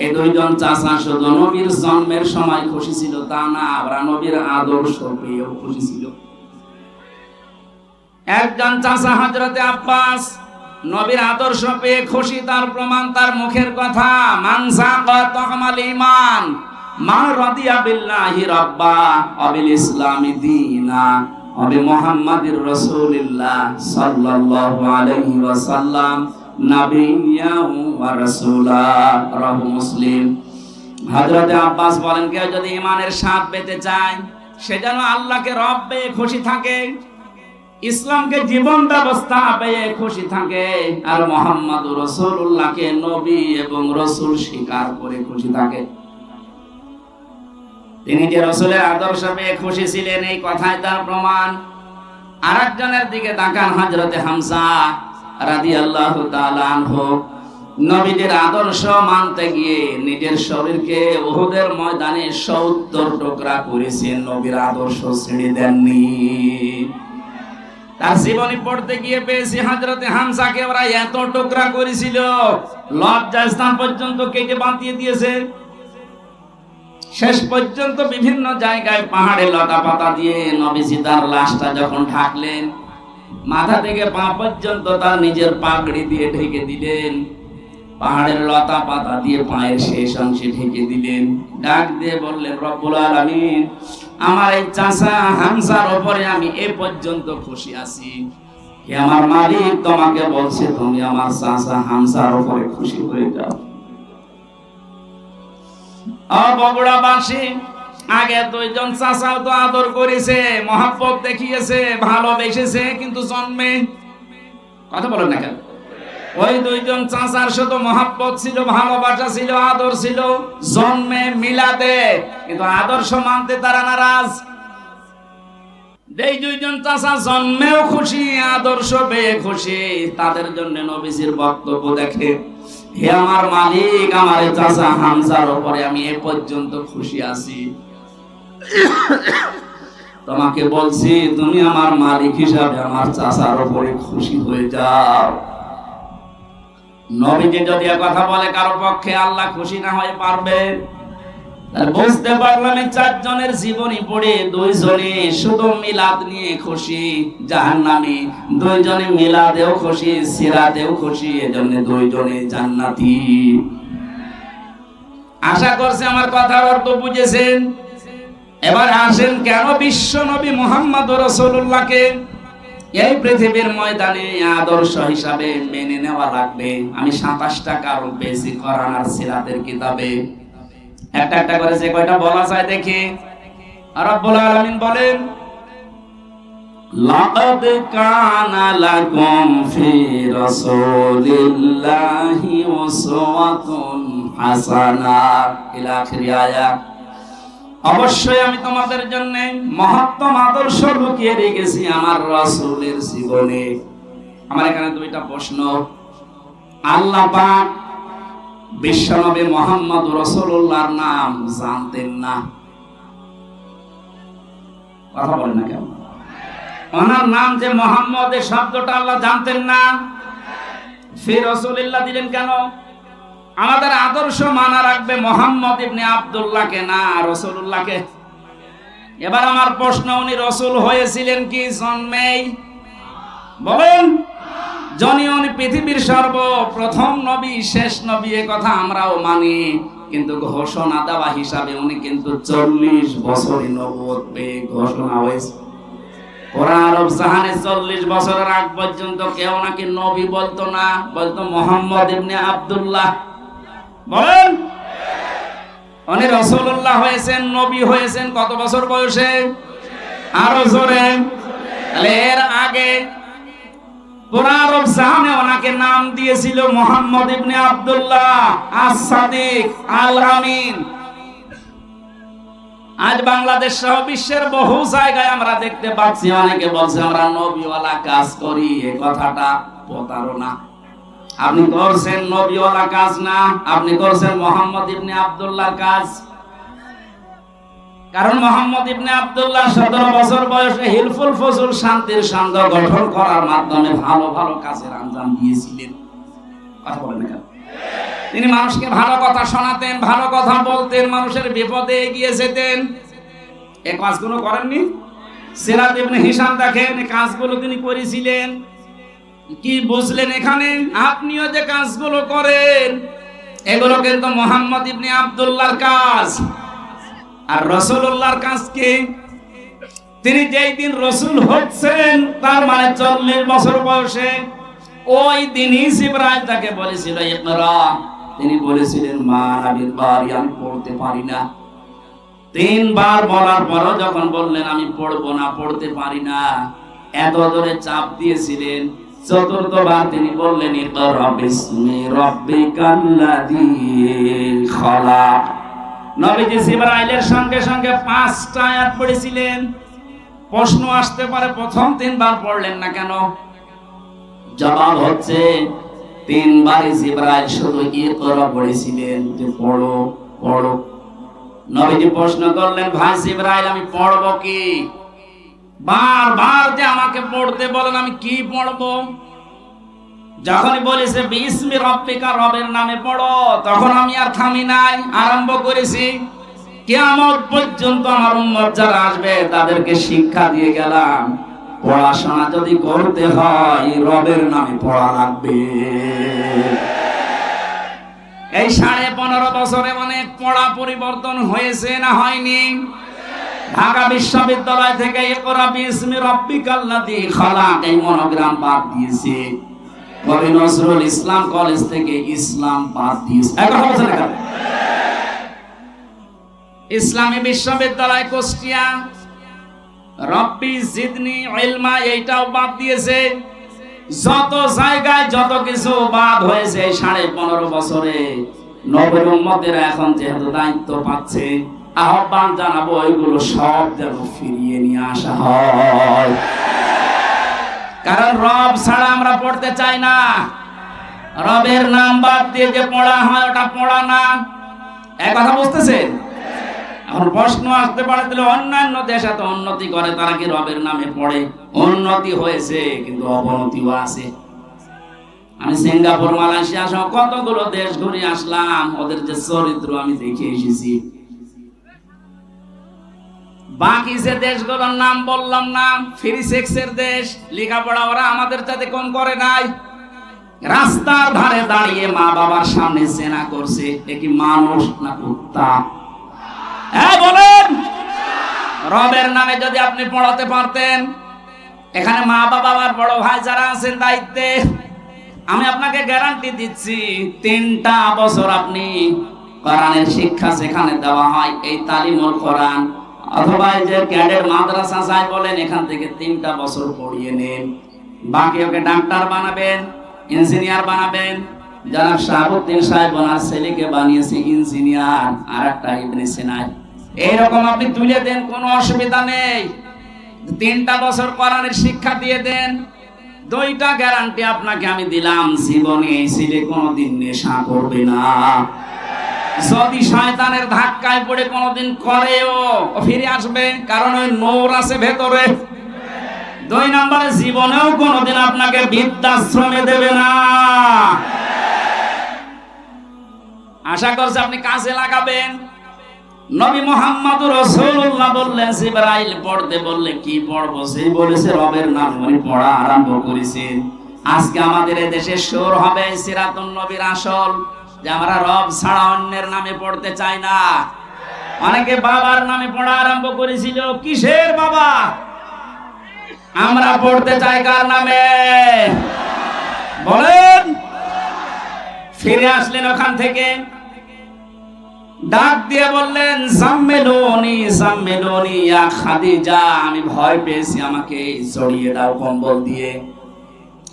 এই 2জন চাচা শুধু নবীর জন্মের সময় খুশি ছিল তা না, আমরা নবীর আদর্শ পেয়েও খুশি ছিল। একজন চাচা হযরতে আব্বাস নবীর আদর্শ পেয়ে খুশি, তার প্রমাণ তার মুখের কথা, মান যাকা তাকামাল ঈমান মা রাদিয়া বিল্লাহি রাব্বা ওয়া বিল ইসলামি দীনা ওয়া বি মুহাম্মাদির রাসূলিল্লাহ সাল্লাল্লাহু আলাইহি ওয়াসাল্লাম নাবিয়্যা ওয়া রাসূলা, রাহু মুসলিম। হযরতে আব্বাস বলেন, কেউ যদি ঈমানের স্বাদ পেতে চায়, সে যেন আল্লাহকে রব পেয়ে খুশি থাকে, ইসলামকে জীবন ব্যবস্থা পেয়ে খুশি থাকে, আর মুহাম্মাদুর রাসূলুল্লাহকে নবী এবং রাসূল স্বীকার করে খুশি থাকে। তিনি যে রাসূলের আদর্শ পেয়ে খুশি ছিলেন, এই কথাই তার প্রমাণ। আরেকজনের দিকে তাকান, হযরতে হামজা রাদিয়াল্লাহু তাআলা আনহু। নবীদের আদর্শ মানতে গিয়ে নিজের শরীরকে উহুদের ময়দানে 70 টুকরা করেছেন, নবীর আদর্শ ছেড়ে দেননি। তার জীবনী পড়তে গিয়ে পেয়েছি হযরতে হামজাকে ওরা এত টুকরা করেছিল, লজ্জাস্থান পর্যন্ত কেটে বাঁধিয়ে দিয়েছে। শেষ পর্যন্ত বিভিন্ন জায়গায় পাহাড়ে লতা পাতা দিয়ে নবীজি তার লাশটা যখন ঢাকলেন, মাথা থেকে পা পর্যন্ত তার নিজের পাগড়ি দিয়ে ঢেকে দিলেন, পাহাড়ের লতা পাতা দিয়ে পায়ের শেষ অংশে ঢেকে দিলেন। ডাক দিয়ে বললেন, রব্বুল আলামিন, আমার এই চাচা হামজার উপরে আমি এ পর্যন্ত খুশি আছি, হে আমার মালিক, তোমাকে বলছে তুমি আমার চাচা হামজার উপরে খুশি হয়ে যাও। বগুড়াবাসী আগে দুইজন চাচাও তো আদর করেছে, মহব্বত দেখিয়েছে, ভালোবেসেছে, কিন্তু জন্মে কথা বলেন না কেন? ওই দুইজন চাচার শুধু মহব্বত ছিল, ভালোবাসা ছিল, আদর ছিল, জন্মে মিলাদে কিন্তু আদর্শ মানতে তারা নারাজ। এই দুইজন চাচা জন্মেও খুশি, আদর্শ পেয়ে খুশি, তাদের জন্য নবীজির বক্তব্য দেখে, হে আমার মালিক, আমার চাচা হামজার উপরে আমি এ পর্যন্ত খুশি আছি, তোমাকে বলছি তুমি আমার মালিক হিসাবে আমার চাচার উপরে খুশি হয়ে যাও। নবীজি যদি কথা বলে কারো পক্ষে আল্লাহ খুশি না হয়ে পারবে? বুঝতে পারলাম এই চারজনের জীবনী পড়ে দুইজনে শুধু মিলাদ নিয়ে খুশি, জাহান্নামী, দুইজনে মিলাদেও খুশি, সিরাতেও খুশি, এজন্য দুইজনে জান্নাতি। আশা করছি আমার কথার অর্থ বুঝেছেন। এবার আসেন কেন বিশ্ব নবী মুহাম্মদুর রাসূলুল্লাহকে এই পৃথিবীর ময়দানে আদর্শ হিসাবে মেনে নেওয়া লাগবে। আমি 27টা কারণ পেয়েছি কোরআন আর সিরাতের কিতাবে, একটা একটা করে যে কয়টা বলা যায় দেখি। রব্বুল আলামিন বলেন, লাকাদ কানা লাকুম ফি রাসূলিল্লাহি উসওয়াতুন হাসানাহ ইলা আখির আয়াত। অবশ্যই আমি তোমাদের জন্য মহত্তম আদর্শ লুকিয়ে রেখেছি আমার রাসূলের জীবনে। আমার এখানে দুইটা প্রশ্ন। আল্লাহ পাক বিশ্বনবী মুহাম্মদ রাসূলুল্লাহর নাম জানতেন না? কথা বলেন না কেন? ওনার নাম যে মুহাম্মদ, এই শব্দটা আল্লাহ জানতেন না? ফি রাসূলিল্লাহ দিলেন কেন? আমাদের আদর্শ মানা রাখবে মুহাম্মদ ইবনে আব্দুল্লাহকে না রাসূলুল্লাহকে। এবার আমার প্রশ্ন, উনি রাসূল হয়েছিলেন কি জন্মেই? বলেন। উনি পৃথিবীর সর্বপ্রথম নবী, শেষ নবী, এ কথা আমরাও মানি, কিন্তু ঘোষণা দেওয়া হিসাবে উনি কিন্তু 40 বছরে নবুয়ত পেয়ে ঘোষণা হয়েছে। ওরা আরব জাহানে 40 বছরের আগ পর্যন্ত কেউ নাকি নবী বলতো না, বলতো মুহাম্মদ ইবনে আব্দুল্লাহ। বলেন। উনি রাসূলুল্লাহ হয়েছেন, নবী হয়েছেন কত বছর বয়সে? আরো জোরে। তাহলে এর আগে পুরা আরব জাহানে ওনাকে নাম দিয়েছিল মুহাম্মদ ইবনে আব্দুল্লাহ আস-সাদিক আল আমিন। আজ বাংলাদেশ সহ বিশ্বের বহু জায়গায় আমরা দেখতে পাচ্ছি অনেকে বলছে আমরা নবীওয়ালা কাজ করি। এই কথাটা প্রতারণা। আপনি করছেন নবীওয়ালা কাজ না, আপনি করছেন মুহাম্মদ ইবনে আব্দুল্লাহর কাজ। কারণ মুহাম্মদ ইবনে আব্দুল্লাহ 17 বছর বয়সে হিলফুল ফজল শান্তির সংঘ গঠন করার মাধ্যমে ভালো ভালো কাজের আঞ্জাম দিয়েছিলেন। কথা বলেন না? তিনি মানুষকে ভালো কথা শোনাতেন, ভালো কথা বলতেন, মানুষের বিপদে এগিয়ে যেতেন। এই কাজগুলো করেননি? সিরাত ইবনে হিশাম দেখেন, এই কাজগুলো তিনি করেছিলেন। কি বুঝলেন এখানে? আপনিও যে কাজগুলো করেন এগুলো কিন্তু মুহাম্মদ ইবনে আব্দুল্লাহর কাজ। আর রাসূলুল্লাহর কাজ কি? তিনি যেই দিন রাসূল হচ্ছেন তার মানে 40 বছর বয়সে, ওই দিনই জিবরাইল তাকে বলেছিল ইকরা। তিনি বলেছিলেন মা আবিল বারি, আমি পড়তে পারি না। 3 বার বলার পরও যখন বললেন আমি পড়বো না, পড়তে পারি না, এত জোরে চাপ দিয়েছিলেন। 4র্থ বার তিনি বললেন ইকরা বিসমি রাব্বিকাল্লাযী খালাক। নবীজি জিবরাইলের সঙ্গে সঙ্গে 5টা আয়াত পড়েছিলেন। প্রশ্ন আসতে পারে প্রথম 3 বার পড়লেন না কেন? জবাব হচ্ছে 3 বারই জিবরাইল শুধু ইকরা পড়েছিলেন, যে পড়ো পড়ো। নবীজি প্রশ্ন করলেন ভাই জিবরাইল আমি পড়বো কি? বারবার যে আমাকে পড়তে বলেন, আমি কি পড়বো? যখনই বলেছে বিসমি রাব্বিকা, রবের নামে পড়ো, তখন আমি আর থামি নাই, আরম্ভ করেছি। কিয়ামত পর্যন্ত আমার উম্মত যারা আসবে তাদেরকে শিক্ষা দিয়ে গেলাম, পড়াশোনা যদি করতে হয় রবের নামে পড়া লাগবে। এই 15.5 বছরে অনেক পড়া পরিবর্তন হয়েছে না হয়নি? ঢাকা বিশ্ববিদ্যালয় থেকে ইকরা বিসমি রাব্বিকাল্লাযী খালাক এই মনোগ্রাম বাদ দিয়েছে। কবি নজরুল ইসলাম কলেজ থেকে ইসলাম বাদ দিয়েছে। এক কথা বলছেন না? ইসলামী বিশ্ববিদ্যালয় কুষ্টিয়া রব্বি জিদনি ইলমা এইটাও বাদ দিয়েছে। যত জায়গায় যত কিছু বাদ হয়েছে 15.5 বছরে নবীর উম্মতেরা এখন যেহেতু দায়িত্ব পাচ্ছে, আহ্বান জানাবো এগুলো সব যেন ফিরিয়ে নিয়ে আসা হয়। কারণ রব ছাড়া আমরা পড়তে চাই না। রবের নাম বাদ দিয়ে যে পড়া হয় ওটা পড়া না। এক কথা বুঝতেছেন? এখন প্রশ্ন আসতে পারে, তাহলে অন্যান্য দেশ এত উন্নতি করে, তারা কি রবের নামে পড়ে? উন্নতি হয়েছে কিন্তু অবনতিও আছে। আমি সিঙ্গাপুর, মালয়েশিয়া সহ কতগুলো দেশ ঘুরে আসলাম, ওদের যে চরিত্র আমি দেখে এসেছি। বাকি যে দেশগুলোর নাম বললাম না, ফ্রি সেক্সের দেশ, লেখাপড়া ওরা আমাদের চাইতে কম করে নাই। রাস্তার ধারে দাঁড়িয়ে মা বাবার সামনে জেনা করছে, এ কি মানুষ না কুত্তা? হ্যাঁ বলেন। রবের নামে যদি আপনি পড়াতে পারতেন, এখানে মা বাবা আর বড় ভাই যারা আছেন দায়িত্বে, আমি আপনাকে গ্যারান্টি দিচ্ছি 3টা বছর আপনি কোরআনের শিক্ষা সেখানে দেওয়া হয়, এই তালিমুল কোরআন অথবা এই যে ক্যাডেট মাদ্রাসা যাই বলেন, এখান থেকে 3টা বছর পড়িয়ে নেন। বাকি ওকে ডাক্তার বানাবেন, ইঞ্জিনিয়ার বানাবেন। যারা শাহাবুদ্দিন সাহেব ওনার ছেলেকে বানিয়েছে ইঞ্জিনিয়ার, আর একটা ইবনে সিনা। এইরকম আপনি তুলে দেন, কোনো অসুবিধা নেই। 3টা বছর কোরআনের শিক্ষা দিয়ে দেন, 2টা গ্যারান্টি আপনাকে আমি দিলাম, জীবনে এই ছেলে কোনোদিন নেশা করবে না। যদি শয়তানের ধাক্কায় পড়ে কোনোদিন করেও, ফিরে আসবে, কারণ ওই নূর আছে ভেতরে। 2 নম্বরে জীবনেও কোনোদিন আপনাকে বৃদ্ধাশ্রমে দেবে না। আশা করছি আপনি কাজে লাগাবেন। নবী মুহাম্মদুর রাসূলুল্লাহ বললেন, জিবরাইল পড়তে বললে কি পড়বো? সে বলেছে রবের নাম উনি পড়া আরম্ভ করেছেন। আজকে আমাদের এই দেশে শুরু হবে সিরাতুন নবীর আসল, যে আমরা রব ছাড়া অন্যের নামে পড়তে চাই না। অনেকে বাবার নামে পড়া আরম্ভ করেছিল। কিসের বাবা? আমরা পড়তে চাই কার নামে বলেন? ফিরে আসলেন ওখান থেকে, ডাক দিয়ে বললেন, জাম্মিলুনি জাম্মিলুনি ইয়া খাদিজা, আমি ভয় পেয়েছি, আমাকে জড়িয়ে দাও কম্বল দিয়ে।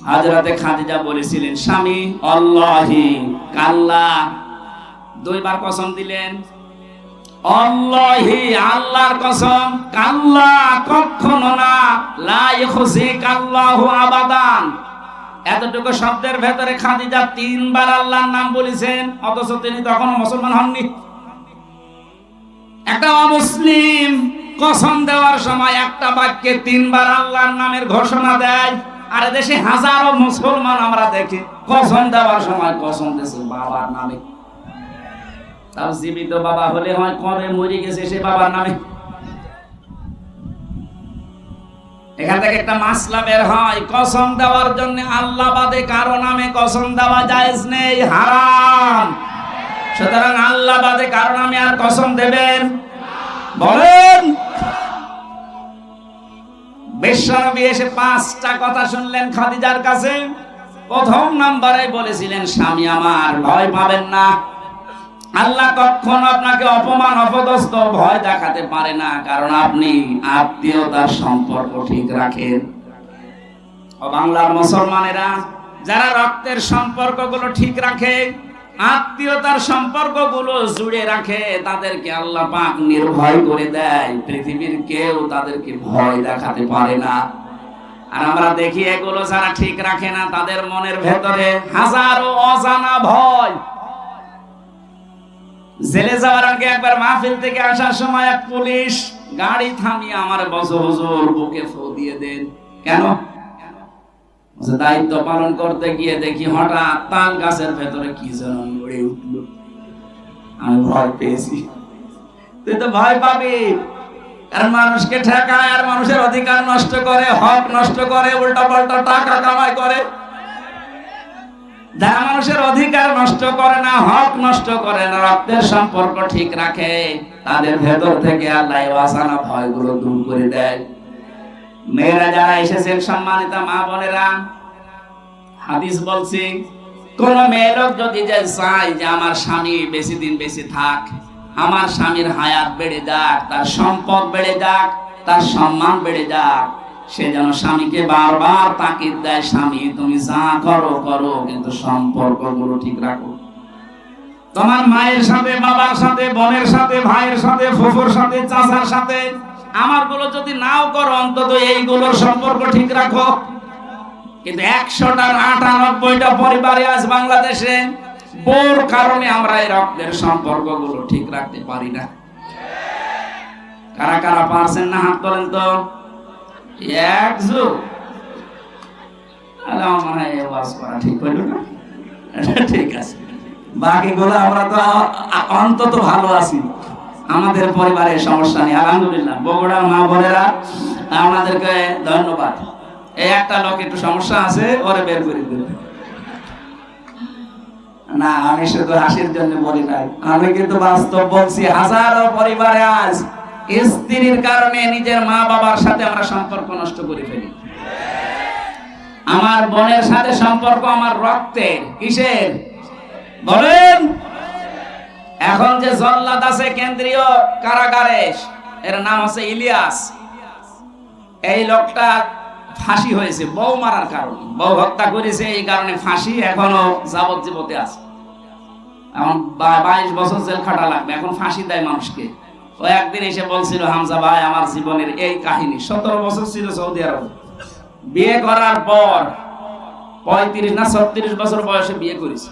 হযরতে খাদিজা বলেছিলেন, স্বামী আল্লাহি কাল্লা, 2 বার কসম দিলেন, আল্লাহি আল্লাহর কসম, কাল্লা কখনো না, লা ইখজিকাল্লাহু আবাদান। এতটুকু শব্দের ভেতরে খাদিজা 3 বার আল্লাহর নাম বলেছেন, অথচ তিনি তখনও মুসলমান হননি। একটা অমুসলিম কসম দেওয়ার সময় একটা বাক্যে 3 বার আল্লাহর নামের ঘোষণা দেয়, আর দেশে হাজারো মুসলমান আমরা দেখি কসম দেওয়ার সময় কসম দিয়েছে বাবার নামে। তাও জীবিত বাবা হলে হয় কবে মরে গেছে সে বাবার নামে। এখান থেকে একটা মাসলা বের হয়, কসম দেওয়ার জন্য আল্লাহ বাদে কারো নামে কসম দেওয়া জায়েজ নেই, হারাম। সুতরাং আল্লাহ বাদে কারো নামে আর কসম দেবেন বলেন? বিশ্বনবী এসে 5টা কথা শুনলেন খাদিজার কাছে। প্রথম নম্বরে বলেছিলেন, স্বামী আমার ভয় পাবেন না, আল্লাহ কখনো আপনাকে অপমান অপদস্থ ভয় দেখাতে পারে না, কারণ আপনি আত্মীয়তার সম্পর্ক ঠিক রাখেন। ও বাংলার মুসলমানেরা, যারা রক্তের সম্পর্কগুলো ঠিক রাখে, আত্মীয়তার সম্পর্কগুলো জুড়ে রাখে, তাদেরকে আল্লাহ পাক নির্ভয় করে দেয়। পৃথিবীর কেউ তাদেরকে ভয় দেখাতে পারে না। আর আমরা দেখি এগুলো যারা ঠিক রাখে না, তাদের মনের ভেতরে হাজারো অজানা ভয়। জেলে যাওয়ার আগে একবার মাহফিল থেকে আসার সময় এক পুলিশ গাড়ি থামিয়ে আমার বলছে, হুজুর বুকে ফু দিয়ে দেন। কেন? দায়িত্ব পালন করতে গিয়ে দেখি হঠাৎ তাল গাছের ভেতরে কি যেন নড়ে উঠল। আমি ভয় পেয়েছি। তুই তো ভয় পাবি, কারণ মানুষকে ঠেকায় আর মানুষের অধিকার নষ্ট করে, হক নষ্ট করে, উল্টা পাল্টা টাকা কামাই করে। যারা মানুষের অধিকার নষ্ট করে না, হক নষ্ট করে না, রক্তের সম্পর্ক ঠিক রাখে, তাদের ভেতর থেকে আল্লাহ ওয়াসানা ভয়গুলো দূর করে দেয়। মেয়েরা যারা এসেছেন, সম্মানিত মা বোনেরা, হাদিস বলছি, কোন মেয়ে লোক যদি চায় যে আমার স্বামী বেশি দিন বেশি থাক, আমার স্বামীর হায়াত বেড়ে যাক, তার সম্পদ বেড়ে যাক, তার সম্মান বেড়ে যাক, সে যেন স্বামীকে বারবার তাকিদ দেয়, স্বামী তুমি যা করো করো, কিন্তু সম্পর্কগুলো ঠিক রাখো। তোমার মায়ের সাথে, বাবার সাথে, বোনের সাথে, ভাইয়ের সাথে, ফুফুর সাথে, চাচার সাথে, আমারগুলো যদি নাও করো, অন্তত এইগুলোর সম্পর্ক ঠিক রাখো। কিন্তু 100টার 98টা পরিবারে আজ বাংলাদেশে বোর কারণে আমরা এই রক্তের সম্পর্কগুলো ঠিক রাখতে পারি না। কারা কারা পারছেন না হাত তোলেন তো। আমার মনে হয় ওয়াজ করা ঠিক হইল না। ঠিক আছে, বাকিগুলো আমরা তো অন্তত ভালো আছি, আমাদের পরিবারের সমস্যা নেই, আলহামদুলিল্লাহ। বগুড়ার মা বোনেরা, আপনাদেরকে ধন্যবাদ। এই একটা লোক একটু সমস্যা আছে, ওরে বের করে দেবে না, আমি শুধু হাসির জন্য বলি নাই, আমি কিন্তু বাস্তব বলছি। হাজারো পরিবারে আজ স্ত্রীর কারণে নিজের মা বাবার সাথে আমরা সম্পর্ক নষ্ট করে ফেলি। আমার বোনের সাথে সম্পর্ক আমার রক্তের, কিসের বলেন? এখন যে জল্লাদ আছে কেন্দ্রীয় কারাগারে, এর নাম আছে ইলিয়াস। এই লোকটা ফাঁসি হয়েছে বউ মারার কারণে, বউ হত্যা করেছে, এই কারণে ফাঁসি, এখনো যাবজ্জীবতে আছে। এখন 22 বছর জেল খাটা লাগবে, এখন ফাঁসি দেয় মানুষকে। ও একদিন এসে বলছিল, হামজা ভাই আমার জীবনের এই কাহিনী। 17 বছর ছিল সৌদি আরবে, বিয়ে করার পর 35 না 36 বছর বয়সে বিয়ে করেছে।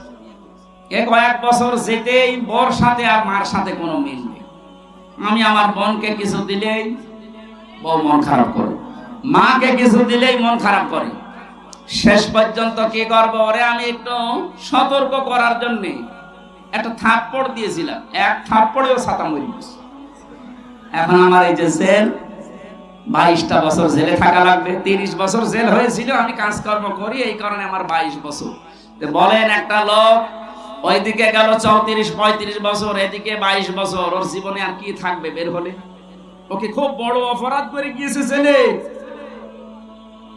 কয়েক বছর যেতেই বর সাথে আর মার সাথে কোনো মিল নেই। আমি আমার বোনকে কিছু দিলেই বউ মন খারাপ করে, মাকে কিছু দিলেই মন খারাপ করে। শেষ পর্যন্ত কি করবো, ওরে আমি একটু সতর্ক করার জন্য একটা থাপ্পড় দিয়েছিলাম, এক থাপ্পড়েও ছাতা মরে গেছে। এখন আমার এই যে জেল, 22টা বছর জেলে থাকা লাগবে। 30 বছর জেল হয়েছিল, আমি কাজকর্ম করি, এই কারণে আমার 22 বছর। বলেন, একটা লোক ওইদিকে গেল 34-35 বছর, এদিকে 22 বছর, ওর জীবনে আর কি থাকবে বের হলে? ওকে খুব বড় অপরাধ করে গিয়েছে ছেলে।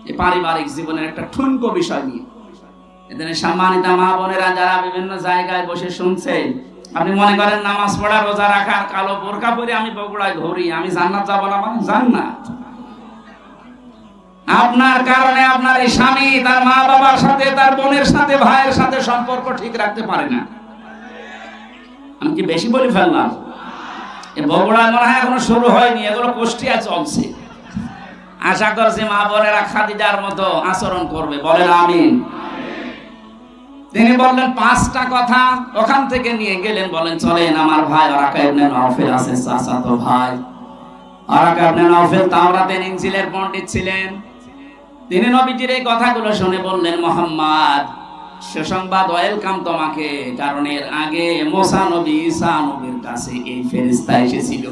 এই পারিবারিক জীবনের একটা ঠুনকো বিষয় নিয়ে এদের সম্মানিত মা বোনেরা যারা বিভিন্ন জায়গায় বসে শুনছেন, আপনি মনে করেন নামাজ পড়া, রোজা রাখা, কালো বোরকা পরে আমি বগুড়ায় ঘুরি, আমি জান্নাত যাব না? মানে জান্নাত আপনার কারণে আপনার এই স্বামী তার মা বাবার সাথে, তার বোনের সাথে, ভাইয়ের সাথে সম্পর্ক ঠিক রাখতে পারে না। আমি কি বেশি বলে ফেললাম? এই বগুড়ায় মনে হয় এখনো শুরু হয়নি, এগুলো কুষ্টিয়া চলছে। আশা করছি মা বোনেরা খাদিজার মতো আচরণ করবে, বলেন আমিন। তিনি বললেন 5টা কথা, ওখান থেকে নিয়ে গেলেন, বলেন চলেন আমার ভাই ওরাকা ইবনে নাওফেল আছে, চাচাতো ভাই। ওরাকা ইবনে নাওফেল তাওরাতের ইনজিলের পণ্ডিত ছিলেন। তিনি নবীজির এই কথাগুলো শুনে বললেন, মুহাম্মদ সুসংবাদ, ওয়েলকাম তোমাকে, কারণ এর আগে মুসা নবী, ঈসা নবীর কাছে এই ফেরেশতা এসেছিল,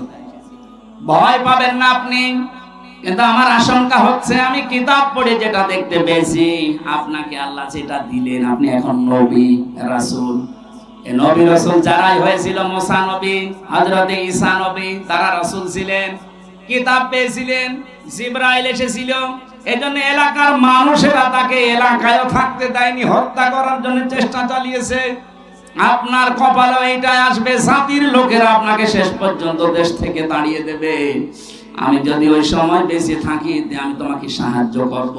ভয় পাবেন না আপনি। কিন্তু আমার আশঙ্কা হচ্ছে, আমি কিতাব পড়ে যেটা দেখতে পেয়েছি, আপনাকে আল্লাহ যেটা দিলেন, আপনি এখন নবী রাসূল। এই নবী রাসূল যারাই হয়েছিল, মুসা নবী, হযরত ঈসা নবী, তারা রাসূল ছিলেন, কিতাব পেয়েছিলেন, জিবরাইল এসেছিল। এজন্য এলাকার মানুষেরা তাকে এলাকায়ও থাকতে দেয়নি, হত্যা করার জন্য চেষ্টা চালিয়েছে। আপনার কপালে এইটাই আসবে, জাতির লোকেরা আপনাকে শেষ পর্যন্ত দেশ থেকে তাড়িয়ে দেবে। আমি যদি ওই সময় বেঁচে থাকি, আমি তোমাকে সাহায্য করব।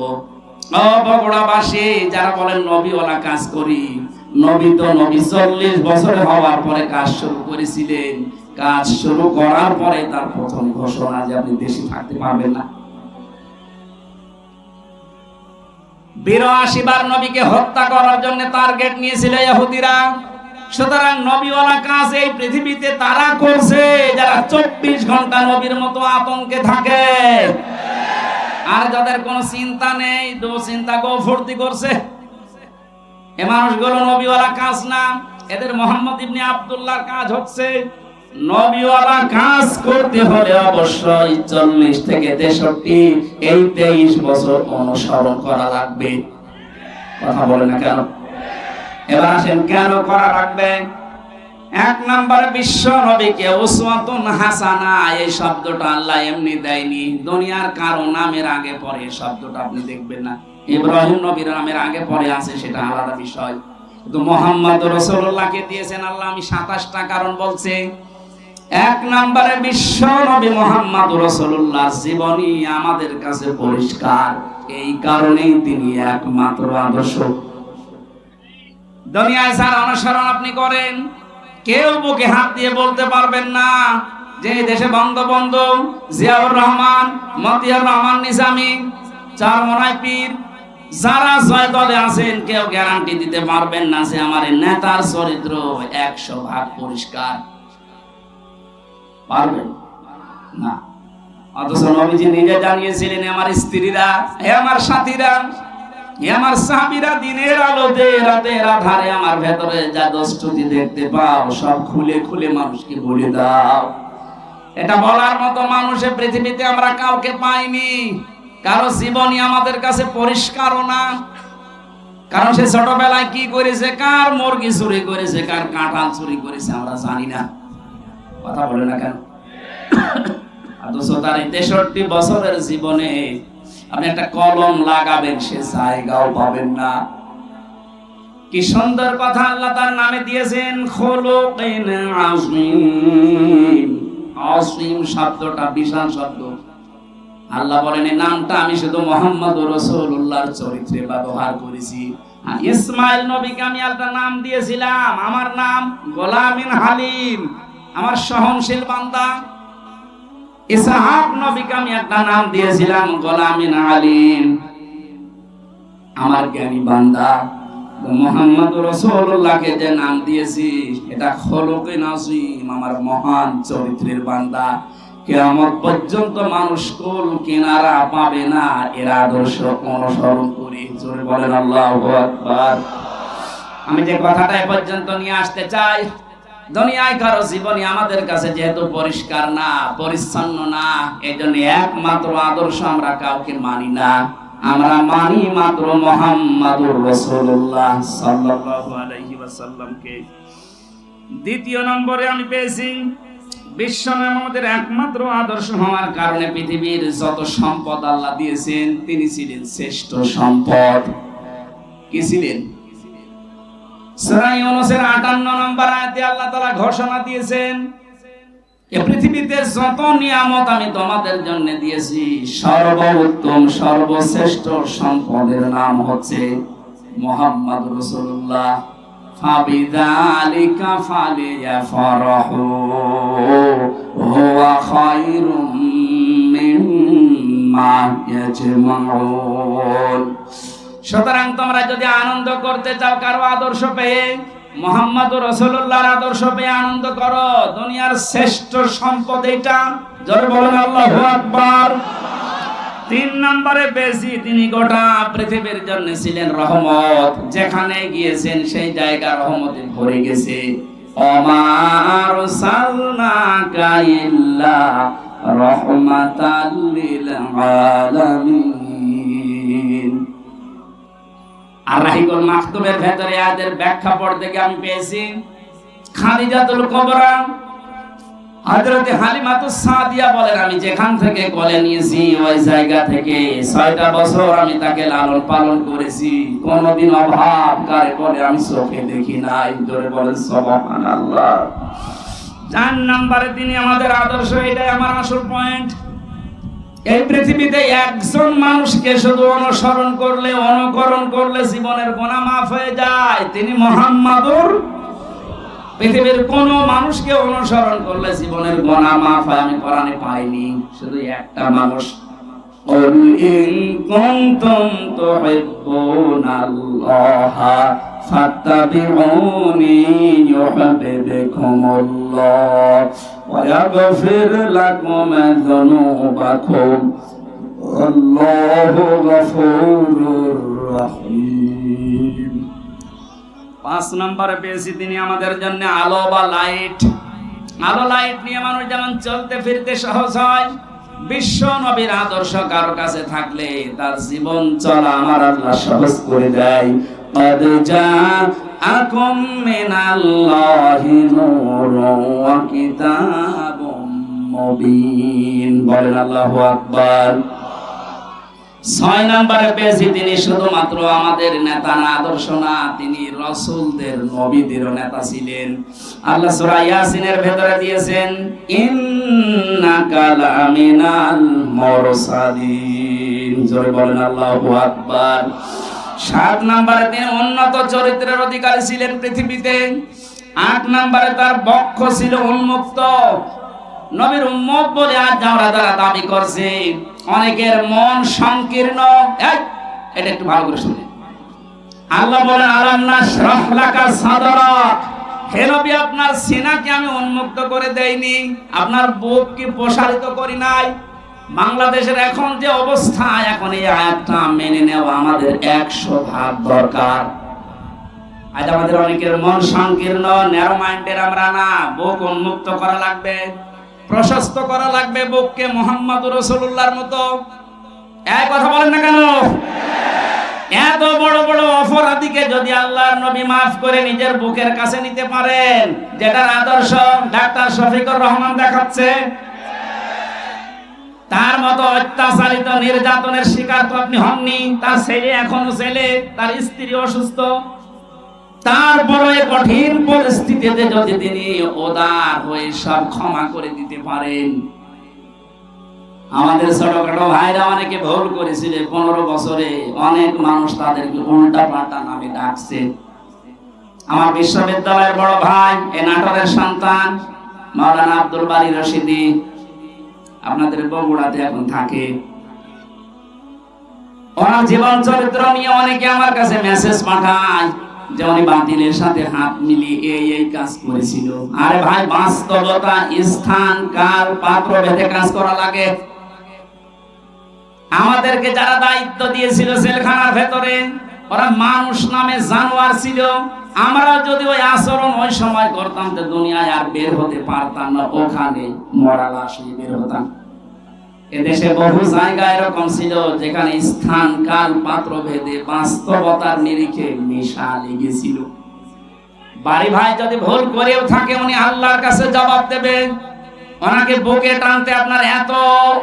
ও বগুড়াবাসী যারা বলেন নবীওয়ালা কাজ করি, নবী তো নবী 40 বছর হওয়ার পরে কাজ শুরু করেছিলেন। কাজ শুরু করার পরে তার প্রথম ঘোষণা যে আপনি দেশে থাকতে পারবেন না। 82 বার নবীকে হত্যা করার জন্য টার্গেট নিয়েছিল ইহুদিরা। সুতরাং নবীওয়ালা কাজ এই পৃথিবীতে তারা করছে যারা 24 ঘন্টা নবীর মতো আতঙ্কে থাকে, আর যাদের কোনো চিন্তা নেই, দুশ্চিন্তা গফুর্তি করছে, এ মানুষগুলো নবীওয়ালা কাজ না। এদের মোহাম্মদ ইবনে আব্দুল্লাহর কাজ হচ্ছে নবীওয়ালা কাজ করতে হলে অবশ্যই 40 থেকে 63 এই 23 বছর অনুসরণ করা লাগবে। কথা বলে না কেন? এবার আসেন কেন করা লাগবে। এক নম্বরে বিশ্ব নবীকে উসওয়াতুন হাসানা এই শব্দটা আল্লাহ এমনি দেয়নি, দুনিয়ার কারো নামের আগে পরে এই শব্দটা আপনি দেখবেন না। ইব্রাহিম নবীর নামের আগে পরে আছে সেটা আলাদা বিষয়, কিন্তু মুহাম্মদ রাসূলুল্লাহকে দিয়েছেন আল্লাহ। আমি 27টা কারণ বলছি। এক নম্বরে বিশ্ব নবী মুহাম্মদ রাসূলুল্লাহর জীবনী আমাদের কাছে পরিষ্কার, এই কারণেই তিনি একমাত্র আদর্শ। দুনিয়ায় যার অনুসরণ আপনি করেন, কেউ বুকে হাত দিয়ে বলতে পারবেন না যে দেশে বঙ্গবন্ধু, জিয়াউর রহমান, মতিয়ার রহমান নিজামী, চরমনাই পীর, যারা জয় দলে আছেন, কেউ গ্যারান্টি দিতে পারবেন না যে আমার নেতার চরিত্র 100% পরিষ্কার। পারবেন না। অথচ নবীজি নিজে জানিয়েছিলেন, আমার স্ত্রীরা, হে আমার সাথীরা, হে আমার সাহাবীরা, দিনের আলোতে রাতের আধারে আমার ভেতরে যা দোষটি দেখতে পাও সব খুলে খুলে মানুষকে বলে দাও। এটা বলার মতো মানুষের পৃথিবীতে আমরা কাউকে পাইনি। কারো জীবনী আমাদের কাছে পরিষ্কারও না, কারণ সে ছোটবেলায় কি করেছে, কার মুরগি চুরি করেছে, কার কাঁঠাল চুরি করেছে আমরা জানি না। কথা বলে না কেন? অথচ তার 63 বছরের জীবনে আপনি একটা কলম লাগাবেন, সে জায়গাও পাবেন না। কি সুন্দর কথা আল্লাহ তার নামে দিয়েছেন, খুলুকিন আযীম। আযীম শব্দটা বিশাল শব্দ। আল্লাহ বলেন এই নামটা আমি শুধু মুহাম্মদুর রাসূলুল্লাহর চরিত্রে ব্যবহার করেছি। ইসমাইল নবীকে আমি একটা নাম দিয়েছিলাম, আমার নাম গোলামিন হালিম, আমার সহনশীল বান্দা। ইসহাক নবীকে আমি একটা নাম দিয়েছিলাম গোলামিন আলিম, আমার জ্ঞানী বান্দা। মুহাম্মদুর রাসূলুল্লাহকে যে নাম দিয়েছি এটা খুলুকিন আযীম, আমার মহান চরিত্রের বান্দা। কিয়ামত পর্যন্ত মানুষ কুল কিনারা পাবে না এর আদর্শ অনুসরণ করে। জোরে বলেন আল্লাহু আকবার। আমি যে কথাটা এ পর্যন্ত নিয়ে আসতে চাই, দুনিয়ায় কারো জীবনী আমাদের কাছে যেহেতু পরিষ্কার না, পরিচ্ছন্ন না, এজন্য একমাত্র আদর্শ আমরা কাউকে মানি না। আমরা মানি মাত্র মুহাম্মদুর রাসূলুল্লাহ সাল্লাল্লাহু আলাইহি ওয়াসাল্লামকে। দ্বিতীয় নম্বরে আমি পেয়েছি বিশ্বনবী আমাদের একমাত্র আদর্শ হওয়ার কারণে পৃথিবীর যত সম্পদ আল্লাহ দিয়েছেন তিনি ছিলেন শ্রেষ্ঠ সম্পদ। কি ছিলেন? সূরা ইউনূসের 58 নম্বর আয়াতে আল্লাহ তাআলা ঘোষণা দিয়েছেন, এই পৃথিবীতে যত নিয়ামত আমি তোমাদের জন্য দিয়েছি সর্বোত্তম সর্বশ্রেষ্ঠ সম্পদের নাম হচ্ছে মুহাম্মদুর রাসূলুল্লাহ। ফাবিযালিকা ফালিয়াফরাহু হুয়া খায়রুম মিম্মা ইয়াজমাউন। সুতরাং তোমরা যদি আনন্দ করতে চাও কারো আদর্শ পেয়ে, মুহাম্মদুর রাসূলুল্লাহর আদর্শ পেয়ে আনন্দ করো। দুনিয়ার শ্রেষ্ঠ সম্পদ এটা। জোরে বলেন আল্লাহু আকবার। 3 নম্বরে বেশি তিনি গোটা পৃথিবীর জন্য ছিলেন রহমত। যেখানে গিয়েছেন সেই জায়গা রহমতে ভরে গেছে। ওমা আরসালনাকা ইল্লা রাহমাতাল লিল আলামিন। আর রাহিকুল মাকতুমের ভেতরে আয়াতের ব্যাখ্যা পড়তে গিয়ে আমি পেয়েছি খাদিজাতুল কুবরা হযরত হালিমাতুস সাদিয়া বলেন, আমি যেখান থেকে কোলে নিয়েছি ওই জায়গা থেকে 6টা বছর আমি তাকে লালন পালন করেছি, কোনদিন অভাব কারে বলে আমি চোখে দেখি নাই। জোরে বলেন সুবহানাল্লাহ। 4 নম্বরে তিনি আমাদের আদর্শ, এটাই আমার আসল পয়েন্ট। এই পৃথিবীতে একজন মানুষকে শুধু অনুসরণ করলে, অনুকরণ করলে জীবনের গুনাহ মাফ হয়ে যায়, তিনি মুহাম্মদুর। পৃথিবীর কোন মানুষকে অনুসরণ করলে জীবনের গুনাহ মাফ হয় আমি কোরআনে পাইনি, শুধু একটা মানুষ। কুল ইন কুনতুম তুহিব্বুনাল্লাহা ফাত্তাবিউনি ইউহিব্বুকুমুল্লাহ ওয়া ইয়াগফির লাকুম যুনুবাকুম আল্লাহু গফুরুর রহিম। 5 নম্বরে পেয়েছি তিনি আমাদের জন্য আলো বা লাইট। আলো লাইট নিয়ে মানুষ যেমন চলতে ফিরতে সহজ হয়, বিশ্ব নবীর আদর্শ কারো কাছে থাকলে তার জীবন চলা আমার আল্লাহ সহজ করে দেয়। قد جاءكم আকুম মিনাল্লাহি নূরুন ওয়া কিতাবুম মুবিন। বলেন আল্লাহু আকবার। 6 নম্বরে পেয়েছি তিনি শুধুমাত্র আমাদের নেতা না, আদর্শ না, তিনি রাসূলদের নবীদেরও নেতা ছিলেন। আল্লাহ সূরা ইয়াসিনের ভেতরে দিয়েছেন ইন্নাকা লামিনাল মুরসালিন। জোরে বলেন আল্লাহু আকবার। 7 নম্বরে তিনি উন্নত চরিত্রের অধিকারী ছিলেন পৃথিবীতে। 8 নম্বরে তার বক্ষ ছিল উন্মুক্ত। নবীর উম্মত বলে আজ আমরা যারা দাবি করছে, অনেকের মন সংকীর্ণ। এটা একটু ভালো করে শুনে, আল্লাহ বলেন আলাম নাশরাহ লাকা সাদরাক, হে নবী আপনার সিনাকে আমি উন্মুক্ত করে দেইনি, আপনার বুককে প্রসারিত করি নাই। বাংলাদেশের এখন যে অবস্থা, এখন এই আয়াতটা মেনে নেওয়া আমাদের 100 দরকার। আজ আমাদের অনেকের মন সংকীর্ণ, ন্যারো মাইন্ডের আমরা না, বুক উন্মুক্ত করা লাগবে, প্রশস্ত করা লাগবে বুককে মুহাম্মদুর রাসূলুল্লাহর মতো। এই কথা বলেন না কেন? এত বড় বড় অপরাধীকে যদি আল্লাহর নবী মাফ করে নিজের বুকের কাছে নিতে পারেন, যেটার আদর্শ ডাক্তার শফিকুর রহমান দেখাচ্ছে, তার মতো অত্যাচারিত নির্যাতনের শিকার তো আপনি হননি। তার ছেলে এখনো ছেলে, তার স্ত্রী অসুস্থ, তারপরে কঠিন পরিস্থিতিতে যদি তিনি উদার হয়ে সব ক্ষমা করে দিতে পারেন। আমাদের ছোটখাটো ভাইরা অনেকে ভুল করেছিল, 15 বছরে অনেক মানুষ তাদেরকে উল্টা পাল্টা নামে ডাকছে। আমার বিশ্ববিদ্যালয়ের বড় ভাই, এ নাটোরের সন্তান, মাওলানা আব্দুল বারী রশিদি, আপনাদের বগুড়াতে এখন থাকে। ওনার জীবন চরিত্র নিয়ে অনেকে আমার কাছে মেসেজ পাঠায় যে উনি বাতিলের সাথে হাত মিলিয়ে এই কাজ করেছিল। আরে ভাই, বাস্তবতা, স্থান, কাল, পাত্র ভেদে কাজ করা লাগে। আমাদেরকে যারা দায়িত্ব দিয়েছিল জেলখানার ভেতরে, ওরা মানুষ নামে জানোয়ার ছিল। আমরা যদি ওই আচরণ ওই সময় করতাম তো দুনিয়ায় আর বের হতে পারতাম না, ওখানে মরা লাশ হয়ে বের হতাম। এদেশে বহু জায়গা এরকম ছিল যেখানে স্থান, কাল, পাত্র ভেদে বাস্তবতার নিরিখে মিশা লেগেছিল। বাড়ি ভাই যদি ভুল করেও থাকে, উনি আল্লাহর কাছে জবাব দেবেন। ওনাকে বুকে টানতে আপনার এত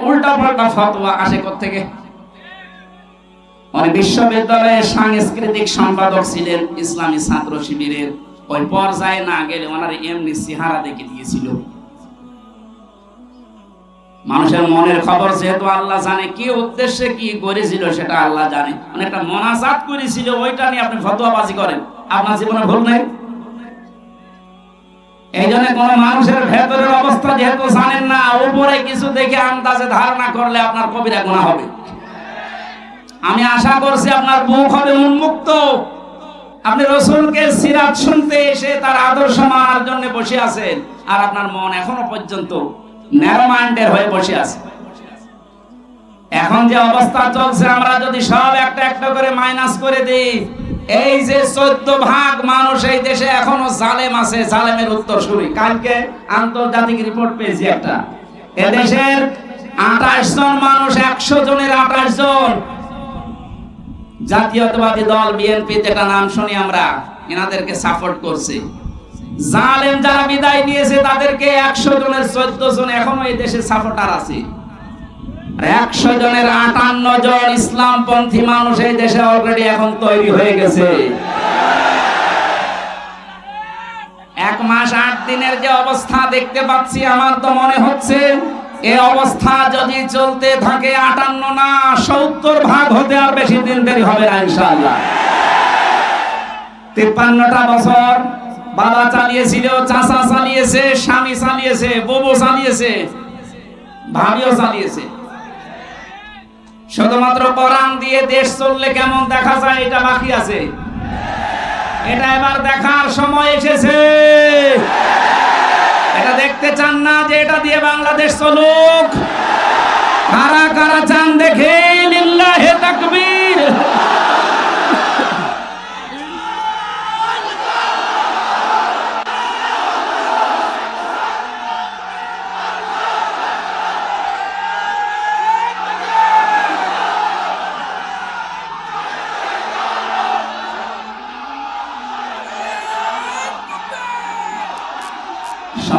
উল্টা পাল্টা ফতোয়া আসে কোত্থেকে? উনি বিশ্ববিদ্যালয়ের সাংস্কৃতিক সম্পাদক ছিলেন ইসলামী ছাত্র শিবিরের। ওই পর্যায়ে না গেলে ওনার এমনি চেহারা দেখে দিয়েছিল। মানুষের মনের খবর যেহেতু আল্লাহ জানে, কি উদ্দেশ্যে কি করেছিল সেটা আল্লাহ জানে। মানে একটা মোনাজাত করেছিল, ওইটা নিয়ে আপনি ফতোয়াবাজি করেন, আপনার জীবনে ভুল নেই। এই জন্য কোন মানুষের ভেতরের অবস্থা যেহেতু জানেন না, উপরে কিছু দেখে আন্দাজে ধারণা করলে আপনার কবিরা গুনাহ হবে। আমি আশা করছি আপনার বুক হবে উন্মুক্ত। আপনি রাসূলকে সিরাত শুনতে এসে তার আদর্শ মানার জন্য বসে আছেন, আর আপনার মন এখনো পর্যন্ত ন্যারো মাইন্ডের হয়ে বসে আছে। এখন যে অবস্থা চলছে, আমরা যদি সব একটা একটা করে মাইনাস করে দিই, এই যে 14 মানুষ এই দেশে এখনো জালেম আছে, জালেমের উত্তরসূরি। কালকে আন্তর্জাতিক রিপোর্ট পেয়েছি একটা, এদেশের 28 জন মানুষ, 100 জনের 28 জন জাতীয়তাবাদী দল বিএনপি, যেটা নাম শুনি আমরা, এনাদেরকে সাপোর্ট করছে। জালেম যারা বিদায় নিয়েছে তাদেরকে 100 জনের 14 জন এখনো এই দেশে সাপোর্টার আছে। 100 জনের 58 জন ইসলামপন্থী মানুষ এই দেশে অলরেডি এখন তৈরি হয়ে গেছে। 1 মাস 8 দিনের যে অবস্থা দেখতে পাচ্ছি, আমার তো মনে হচ্ছে এই অবস্থা যদি চলতে থাকে 58 না 70 হতে আর বেশি দিন দেরি হবে না ইনশাআল্লাহ। 53টা বছর বাবা চালিয়েছিল, চাচা চালিয়েছে, স্বামী চালিয়েছে, বউ চালিয়েছে, ভাবিও চালিয়েছে। শুধুমাত্র কোরআন দিয়ে দেশ চললে কেমন দেখা যায় এটা বাকি আছে। এটা এবার দেখার সময় এসেছে। এটা দেখতে চান না যে এটা দিয়ে বাংলাদেশ চলুক? কারা কারা চান দেখে? লিল্লাহে তাকবীর।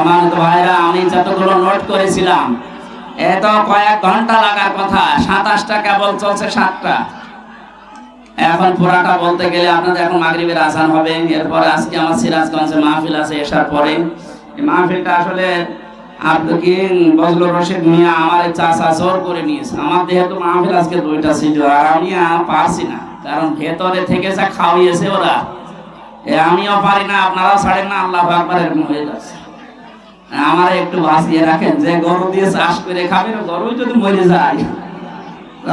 সম্মানিত ভাইরা, আমি যতগুলো নোট করেছিলাম এত কয়েক ঘন্টা লাগার কথা, 27টা কেবল চলছে, 7টা। এখন পুরাটা বলতে গেলে আপনাদের এখন মাগরিবের আজান হবে, এরপরে আজকে আমার সিরাজগঞ্জে মাহফিল আছে এসার পরে। এই মাহফিলটা আসলে আব্দুল বজলুর রশিদ মিয়া আমার চাচা জোর করে নিয়েছে। আমার যেহেতু মাহফিল আজকে 2টা ছিল, আর আমি পারছি না, কারণ ভেতরে থেকে যা খাওয়িয়েছে ওরা, আমিও পারি না, আপনারাও ছাড়েন না, আল্লাহু আকবার এরকম হয়ে যাচ্ছে। আমার একটু বাঁচিয়ে রাখেন, যে গরু দিয়ে চাষ করে খাবে, গরু যদি মরে যায়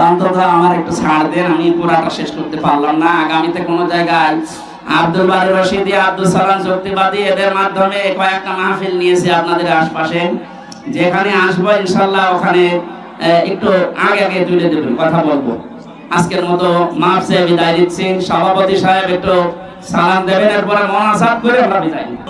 অন্তত আমার একটু ছাড় দেন, আমি পুরাটা শেষ করতে পারলাম না। আগামীতে কোনো জায়গায় আব্দুল বারী রশিদি, আব্দুল সালাম যুক্তিবাদী, এদের মাধ্যমে কয়েকটা মাহফিল নিয়েছি আপনাদের আশপাশে, যেখানে আসবো ইনশাল্লাহ ওখানে একটু আগে আগে তুলে দেবেন, কথা বলবো। আজকের মতো মাফ চেয়ে বিদায় দিচ্ছি। সভাপতি সাহেব একটু সালাম দেবেন, এরপরে মোনাজাত করে আমরা বিদায় নিব।